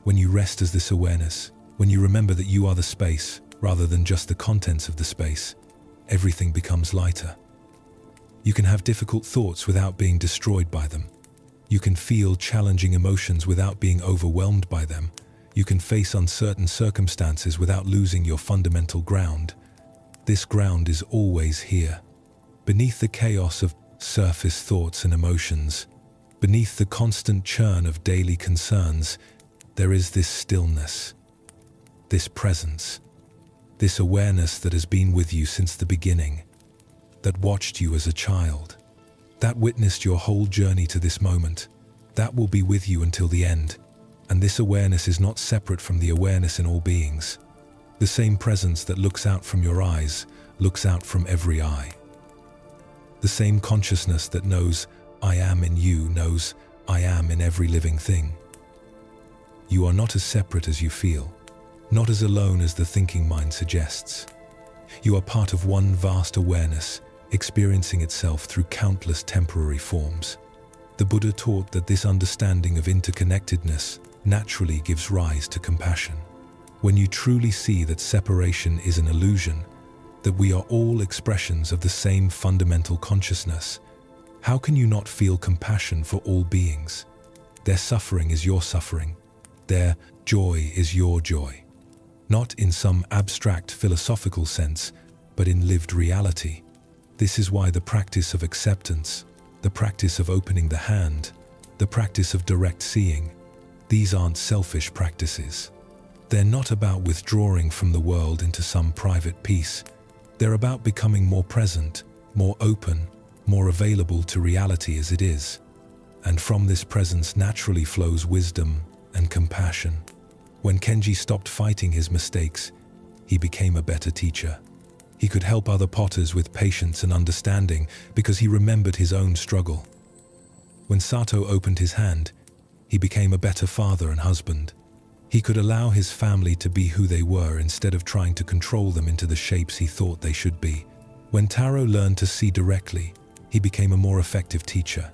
When you rest as this awareness, when you remember that you are the space rather than just the contents of the space, everything becomes lighter. You can have difficult thoughts without being destroyed by them. You can feel challenging emotions without being overwhelmed by them. You can face uncertain circumstances without losing your fundamental ground. This ground is always here. Beneath the chaos of surface thoughts and emotions, beneath the constant churn of daily concerns, there is this stillness, this presence, this awareness that has been with you since the beginning, that watched you as a child, that witnessed your whole journey to this moment, that will be with you until the end. And this awareness is not separate from the awareness in all beings. The same presence that looks out from your eyes looks out from every eye. The same consciousness that knows I am in you knows I am in every living thing. You are not as separate as you feel, not as alone as the thinking mind suggests. You are part of one vast awareness, experiencing itself through countless temporary forms. The Buddha taught that this understanding of interconnectedness naturally gives rise to compassion. When you truly see that separation is an illusion, that we are all expressions of the same fundamental consciousness, how can you not feel compassion for all beings? Their suffering is your suffering. Their joy is your joy. Not in some abstract philosophical sense, but in lived reality. This is why the practice of acceptance, the practice of opening the hand, the practice of direct seeing, these aren't selfish practices. They're not about withdrawing from the world into some private peace. They're about becoming more present, more open, more available to reality as it is. And from this presence naturally flows wisdom and compassion. When Kenji stopped fighting his mistakes, he became a better teacher. He could help other potters with patience and understanding because he remembered his own struggle. When Sato opened his hand, he became a better father and husband. He could allow his family to be who they were instead of trying to control them into the shapes he thought they should be. When Taro learned to see directly, he became a more effective teacher.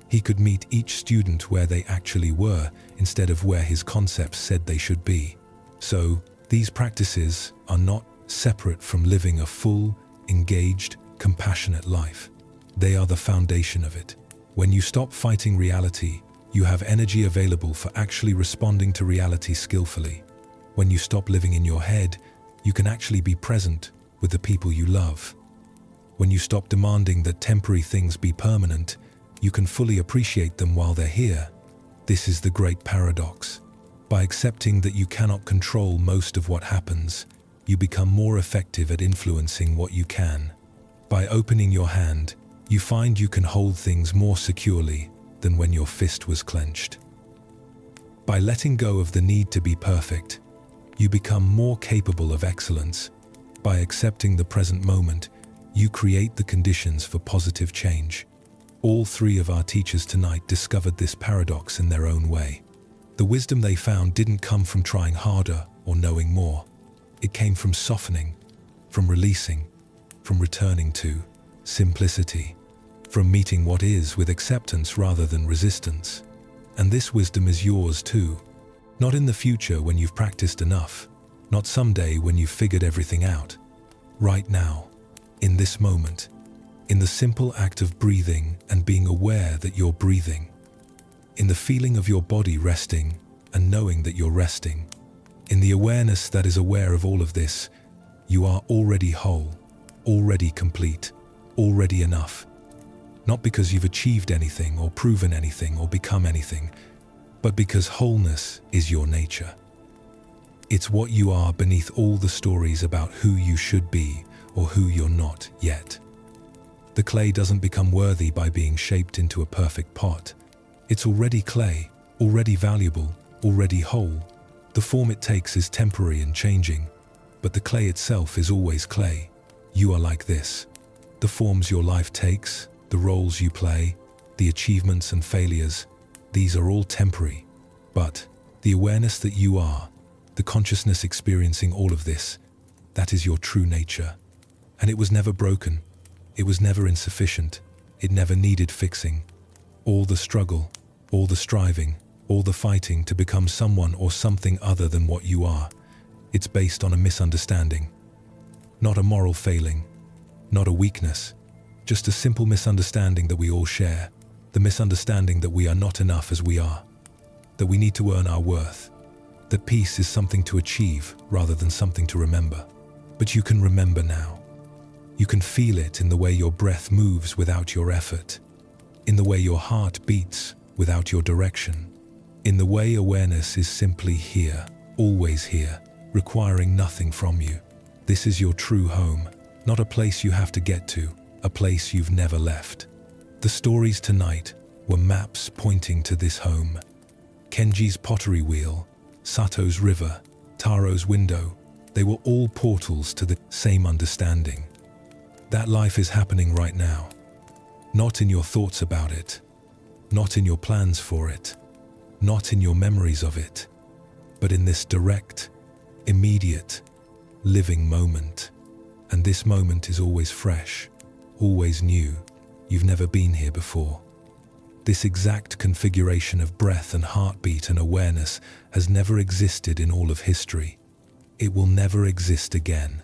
He could meet each student where they actually were instead of where his concepts said they should be. So, these practices are not separate from living a full, engaged, compassionate life. They are the foundation of it. When you stop fighting reality, you have energy available for actually responding to reality skillfully. When you stop living in your head, you can actually be present with the people you love. When you stop demanding that temporary things be permanent, you can fully appreciate them while they're here. This is the great paradox. By accepting that you cannot control most of what happens, you become more effective at influencing what you can. By opening your hand, you find you can hold things more securely than when your fist was clenched. By letting go of the need to be perfect, you become more capable of excellence. By accepting the present moment, you create the conditions for positive change. All three of our teachers tonight discovered this paradox in their own way. The wisdom they found didn't come from trying harder or knowing more. It came from softening, from releasing, from returning to simplicity, from meeting what is with acceptance rather than resistance. And this wisdom is yours too. Not in the future when you've practiced enough, not someday when you've figured everything out. Right now, in this moment, in the simple act of breathing and being aware that you're breathing, in the feeling of your body resting and knowing that you're resting, in the awareness that is aware of all of this, you are already whole, already complete, already enough. Not because you've achieved anything or proven anything or become anything, but because wholeness is your nature. It's what you are beneath all the stories about who you should be or who you're not yet. The clay doesn't become worthy by being shaped into a perfect pot. It's already clay, already valuable, already whole. The form it takes is temporary and changing, but the clay itself is always clay. You are like this. The forms your life takes, the roles you play, the achievements and failures, these are all temporary. But the awareness that you are, the consciousness experiencing all of this, that is your true nature. And it was never broken. It was never insufficient. It never needed fixing. All the struggle, all the striving, all the fighting to become someone or something other than what you are, it's based on a misunderstanding. Not a moral failing, not a weakness, just a simple misunderstanding that we all share. The misunderstanding that we are not enough as we are, that we need to earn our worth, that peace is something to achieve rather than something to remember. But you can remember now. You can feel it in the way your breath moves without your effort, in the way your heart beats without your direction, in the way awareness is simply here, always here, requiring nothing from you. This is your true home, not a place you have to get to, a place you've never left. The stories tonight were maps pointing to this home. Kenji's pottery wheel, Sato's river, Taro's window, they were all portals to the same understanding. That life is happening right now. Not in your thoughts about it, not in your plans for it, not in your memories of it, but in this direct, immediate, living moment. And this moment is always fresh, always new. You've never been here before. This exact configuration of breath and heartbeat and awareness has never existed in all of history. It will never exist again.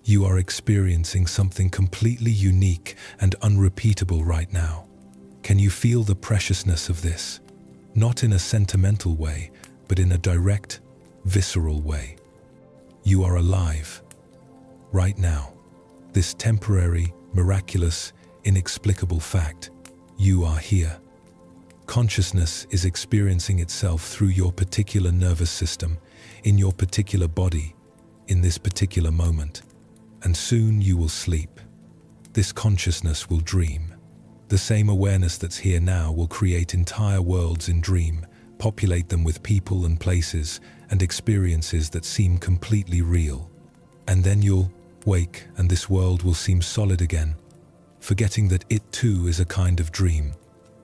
You are experiencing something completely unique and unrepeatable right now. Can you feel the preciousness of this? Not in a sentimental way, but in a direct, visceral way. You are alive. Right now. This temporary, miraculous, inexplicable fact. You are here. Consciousness is experiencing itself through your particular nervous system, in your particular body, in this particular moment. And soon you will sleep. This consciousness will dream. The same awareness that's here now will create entire worlds in dream, populate them with people and places and experiences that seem completely real. And then you'll wake and this world will seem solid again, forgetting that it too is a kind of dream.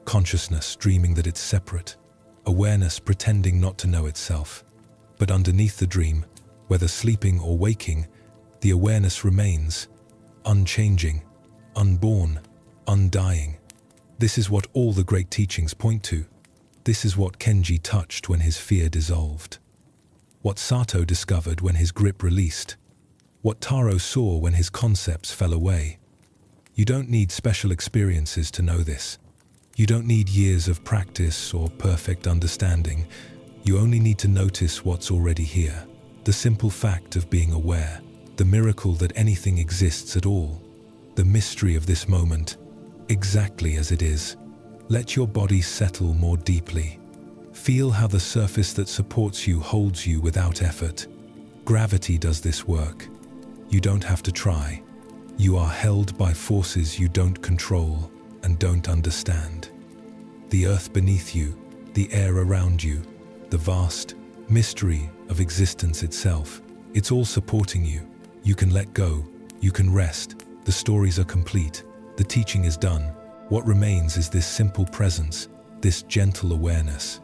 Consciousness dreaming that it's separate. Awareness pretending not to know itself. But underneath the dream, whether sleeping or waking, the awareness remains, unchanging, unborn, undying. This is what all the great teachings point to. This is what Kenji touched when his fear dissolved. What Sato discovered when his grip released. What Taro saw when his concepts fell away. You don't need special experiences to know this. You don't need years of practice or perfect understanding. You only need to notice what's already here. The simple fact of being aware, the miracle that anything exists at all, the mystery of this moment, exactly as it is. Let your body settle more deeply. Feel how the surface that supports you holds you without effort. Gravity does this work. You don't have to try. You are held by forces you don't control and don't understand. The earth beneath you, the air around you, the vast mystery of existence itself, it's all supporting you. You can let go. You can rest. The stories are complete. The teaching is done. What remains is this simple presence, this gentle awareness,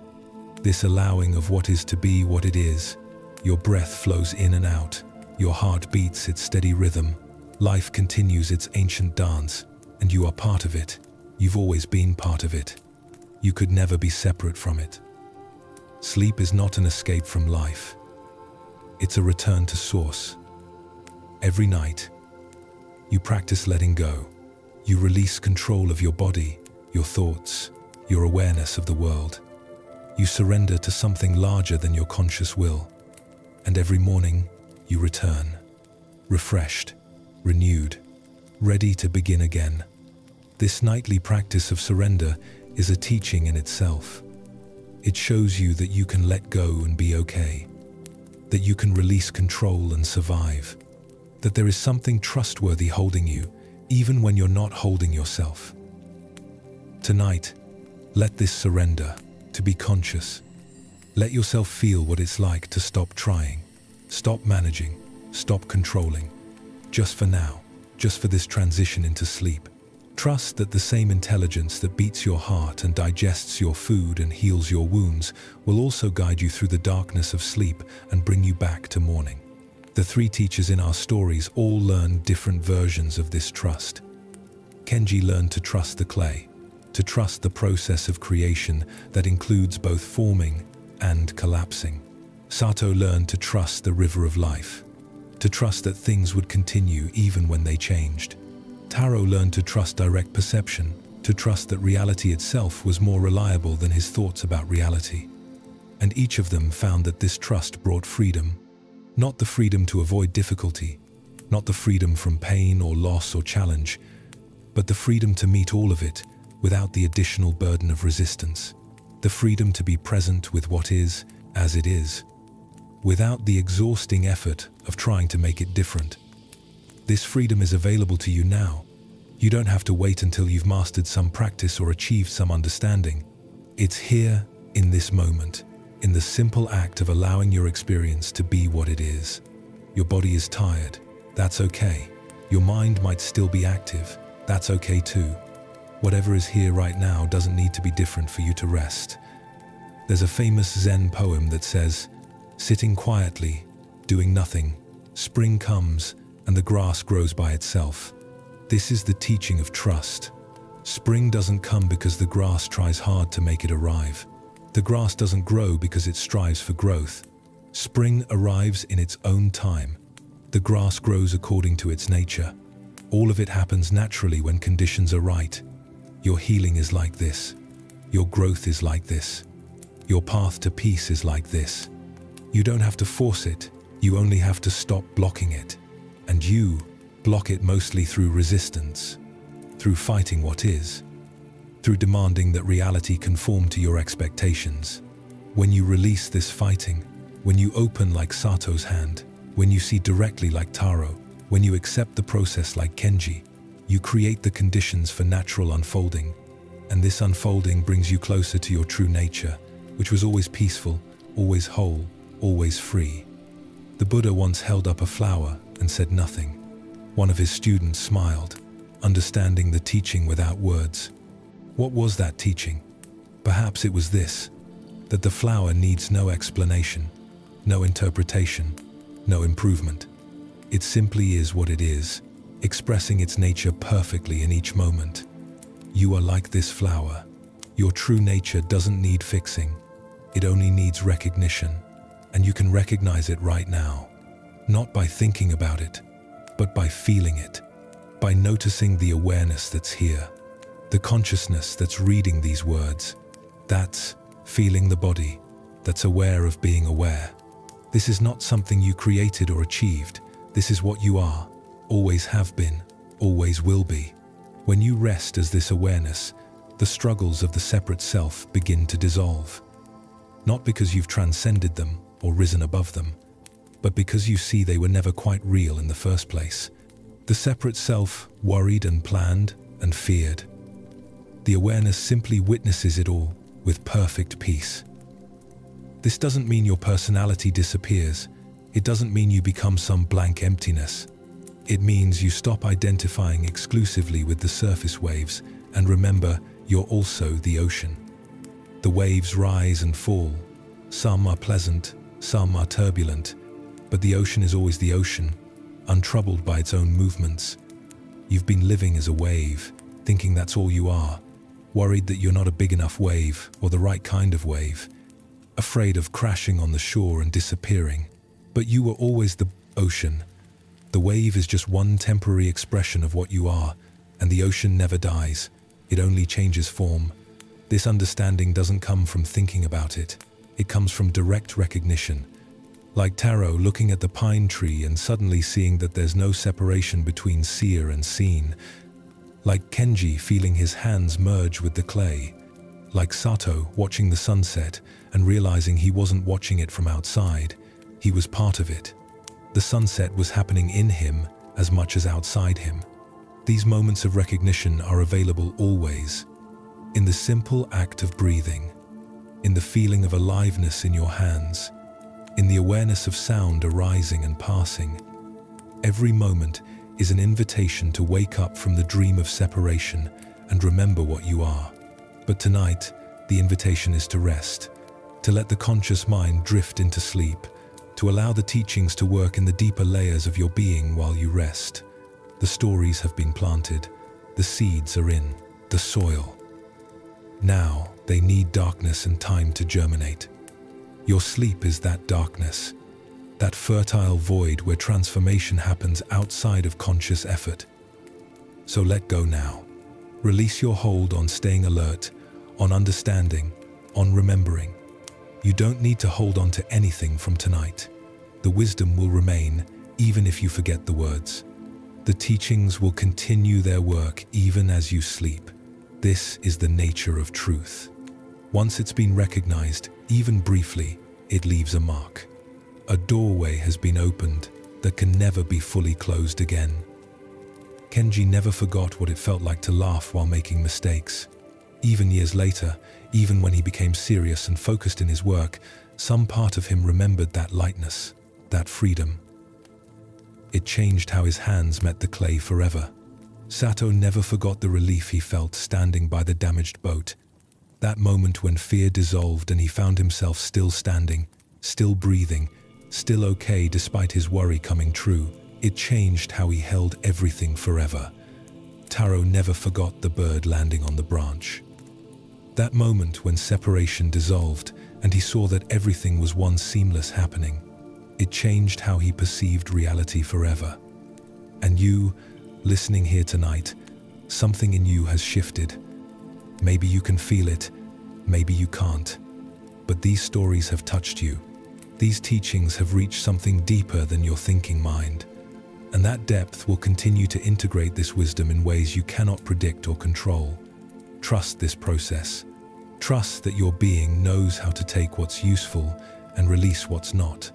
this allowing of what is to be what it is. Your breath flows in and out. Your heart beats its steady rhythm. Life continues its ancient dance, and you are part of it. You've always been part of it. You could never be separate from it. Sleep is not an escape from life. It's a return to source. Every night, you practice letting go. You release control of your body, your thoughts, your awareness of the world. You surrender to something larger than your conscious will. And every morning, you return, refreshed, renewed, ready to begin again. This nightly practice of surrender is a teaching in itself. It shows you that you can let go and be okay, that you can release control and survive, that there is something trustworthy holding you, even when you're not holding yourself. Tonight, let this surrender, to be conscious. Let yourself feel what it's like to stop trying, stop managing, stop controlling. Just for now, just for this transition into sleep. Trust that the same intelligence that beats your heart and digests your food and heals your wounds will also guide you through the darkness of sleep and bring you back to morning. The three teachers in our stories all learned different versions of this trust. Kenji learned to trust the clay, to trust the process of creation that includes both forming and collapsing. Sato learned to trust the river of life, to trust that things would continue even when they changed. Taro learned to trust direct perception, to trust that reality itself was more reliable than his thoughts about reality. And each of them found that this trust brought freedom. Not the freedom to avoid difficulty, not the freedom from pain or loss or challenge, but the freedom to meet all of it without the additional burden of resistance. The freedom to be present with what is, as it is, without the exhausting effort of trying to make it different. This freedom is available to you now. You don't have to wait until you've mastered some practice or achieved some understanding. It's here, in this moment, in the simple act of allowing your experience to be what it is. Your body is tired. That's okay. Your mind might still be active. That's okay too. Whatever is here right now doesn't need to be different for you to rest. There's a famous Zen poem that says, "Sitting quietly, doing nothing, spring comes and the grass grows by itself." This is the teaching of trust. Spring doesn't come because the grass tries hard to make it arrive. The grass doesn't grow because it strives for growth. Spring arrives in its own time. The grass grows according to its nature. All of it happens naturally when conditions are right. Your healing is like this. Your growth is like this. Your path to peace is like this. You don't have to force it. You only have to stop blocking it. And you block it mostly through resistance, through fighting what is, through demanding that reality conform to your expectations. When you release this fighting, when you open like Sato's hand, when you see directly like Taro, when you accept the process like Kenji, you create the conditions for natural unfolding. And this unfolding brings you closer to your true nature, which was always peaceful, always whole, always free. The Buddha once held up a flower and said nothing. One of his students smiled, understanding the teaching without words. What was that teaching? Perhaps it was this, that the flower needs no explanation, no interpretation, no improvement. It simply is what it is, expressing its nature perfectly in each moment. You are like this flower. Your true nature doesn't need fixing. It only needs recognition. And you can recognize it right now, not by thinking about it, but by feeling it, by noticing the awareness that's here, the consciousness that's reading these words. That's feeling the body, that's aware of being aware. This is not something you created or achieved. This is what you are, always have been, always will be. When you rest as this awareness, the struggles of the separate self begin to dissolve. Not because you've transcended them or risen above them, but because you see they were never quite real in the first place. The separate self worried and planned and feared. The awareness simply witnesses it all with perfect peace. This doesn't mean your personality disappears. It doesn't mean you become some blank emptiness. It means you stop identifying exclusively with the surface waves and remember you're also the ocean. The waves rise and fall. Some are pleasant, some are turbulent, but the ocean is always the ocean, untroubled by its own movements. You've been living as a wave, thinking that's all you are, worried that you're not a big enough wave or the right kind of wave, afraid of crashing on the shore and disappearing. But you were always the ocean. The wave is just one temporary expression of what you are, and the ocean never dies. It only changes form. This understanding doesn't come from thinking about it. It comes from direct recognition. Like Taro looking at the pine tree and suddenly seeing that there's no separation between seer and seen. Like Kenji feeling his hands merge with the clay. Like Sato watching the sunset and realizing he wasn't watching it from outside. He was part of it. The sunset was happening in him as much as outside him. These moments of recognition are available always. In the simple act of breathing, in the feeling of aliveness in your hands, in the awareness of sound arising and passing. Every moment is an invitation to wake up from the dream of separation and remember what you are. But tonight, the invitation is to rest, to let the conscious mind drift into sleep, to allow the teachings to work in the deeper layers of your being while you rest. The stories have been planted, the seeds are in the soil. Now they need darkness and time to germinate. Your sleep is that darkness, that fertile void where transformation happens outside of conscious effort. So let go now. Release your hold on staying alert, on understanding, on remembering. You don't need to hold on to anything from tonight. The wisdom will remain even if you forget the words. The teachings will continue their work even as you sleep. This is the nature of truth. Once it's been recognized, even briefly, it leaves a mark. A doorway has been opened that can never be fully closed again. Kenji never forgot what it felt like to laugh while making mistakes. Even years later, even when he became serious and focused in his work, some part of him remembered that lightness, that freedom. It changed how his hands met the clay forever. Sato never forgot the relief he felt standing by the damaged boat. That moment when fear dissolved and he found himself still standing, still breathing, still okay despite his worry coming true. It changed how he held everything forever. Taro never forgot the bird landing on the branch. That moment when separation dissolved and he saw that everything was one seamless happening. It changed how he perceived reality forever. And you, listening here tonight, something in you has shifted. Maybe you can feel it, maybe you can't. But these stories have touched you. These teachings have reached something deeper than your thinking mind. And that depth will continue to integrate this wisdom in ways you cannot predict or control. Trust this process. Trust that your being knows how to take what's useful and release what's not.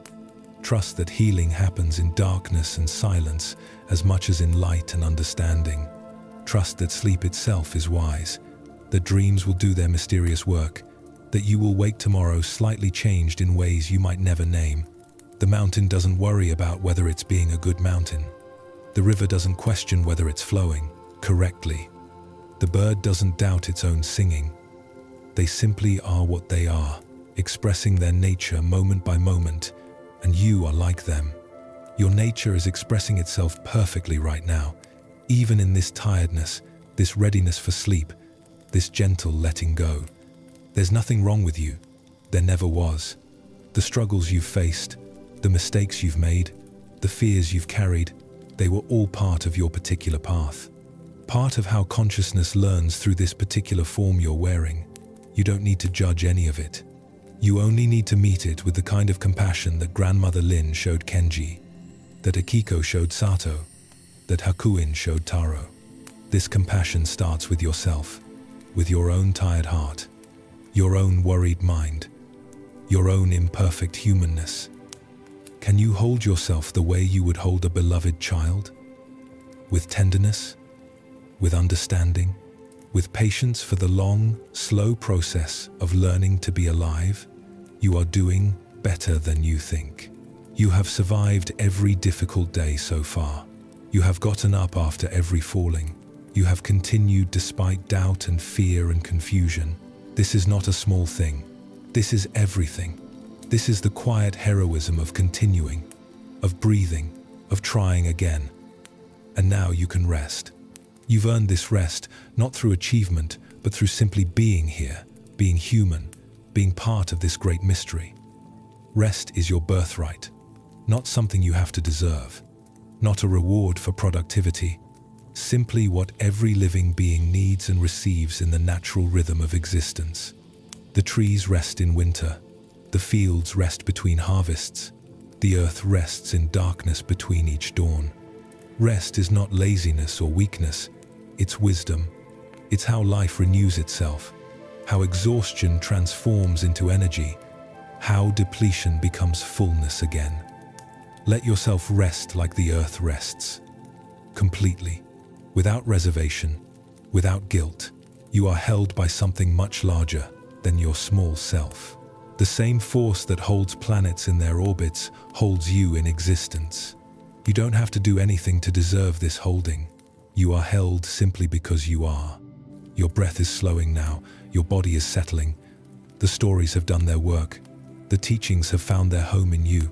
Trust that healing happens in darkness and silence as much as in light and understanding. Trust that sleep itself is wise, that dreams will do their mysterious work, that you will wake tomorrow slightly changed in ways you might never name. The mountain doesn't worry about whether it's being a good mountain. The river doesn't question whether it's flowing correctly. The bird doesn't doubt its own singing. They simply are what they are, expressing their nature moment by moment, and you are like them. Your nature is expressing itself perfectly right now, even in this tiredness, this readiness for sleep, this gentle letting go. There's nothing wrong with you. There never was. The struggles you've faced, the mistakes you've made, the fears you've carried, they were all part of your particular path. Part of how consciousness learns through this particular form you're wearing. You don't need to judge any of it. You only need to meet it with the kind of compassion that Grandmother Lin showed Kenji, that Akiko showed Sato, that Hakuin showed Taro. This compassion starts with yourself, with your own tired heart, your own worried mind, your own imperfect humanness. Can you hold yourself the way you would hold a beloved child? With tenderness, with understanding, with patience for the long, slow process of learning to be alive? You are doing better than you think. You have survived every difficult day so far. You have gotten up after every falling. You have continued despite doubt and fear and confusion. This is not a small thing. This is everything. This is the quiet heroism of continuing, of breathing, of trying again. And now you can rest. You've earned this rest, not through achievement, but through simply being here, being human, being part of this great mystery. Rest is your birthright, not something you have to deserve, not a reward for productivity, simply what every living being needs and receives in the natural rhythm of existence. The trees rest in winter, the fields rest between harvests, the earth rests in darkness between each dawn. Rest is not laziness or weakness, it's wisdom. It's how life renews itself, how exhaustion transforms into energy, how depletion becomes fullness again. Let yourself rest like the earth rests, completely, without reservation, without guilt. You are held by something much larger than your small self. The same force that holds planets in their orbits holds you in existence. You don't have to do anything to deserve this holding. You are held simply because you are. Your breath is slowing now, your body is settling. The stories have done their work. The teachings have found their home in you.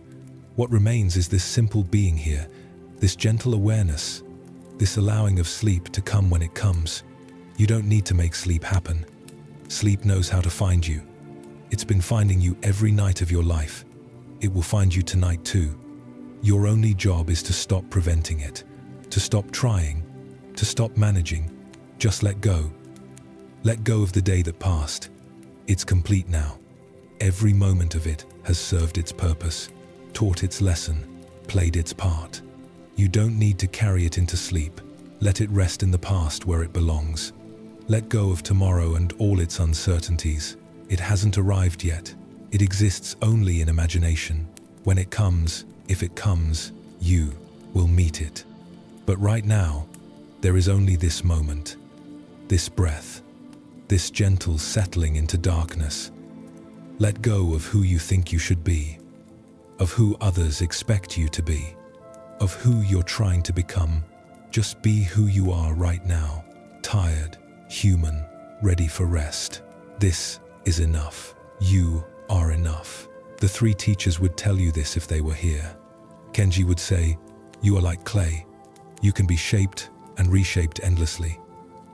What remains is this simple being here, this gentle awareness, this allowing of sleep to come when it comes. You don't need to make sleep happen. Sleep knows how to find you. It's been finding you every night of your life. It will find you tonight too. Your only job is to stop preventing it, to stop trying, to stop managing. Just let go. Let go of the day that passed. It's complete now. Every moment of it has served its purpose, taught its lesson, played its part. You don't need to carry it into sleep. Let it rest in the past where it belongs. Let go of tomorrow and all its uncertainties. It hasn't arrived yet. It exists only in imagination. When it comes, if it comes, you will meet it. But right now, there is only this moment, this breath, this gentle settling into darkness. Let go of who you think you should be, of who others expect you to be, of who you're trying to become. Just be who you are right now, tired, human, ready for rest. This is enough. You are enough. The three teachers would tell you this if they were here. Kenji would say, you are like clay. You can be shaped and reshaped endlessly.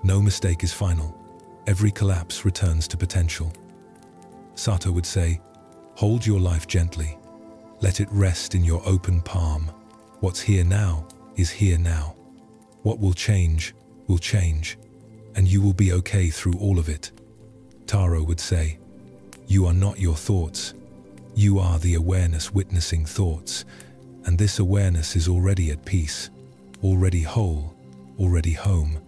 No mistake is final. Every collapse returns to potential. Sato would say, hold your life gently. Let it rest in your open palm. What's here now is here now. What will change, and you will be okay through all of it. Taro would say, you are not your thoughts. You are the awareness witnessing thoughts, and this awareness is already at peace, already whole, already home.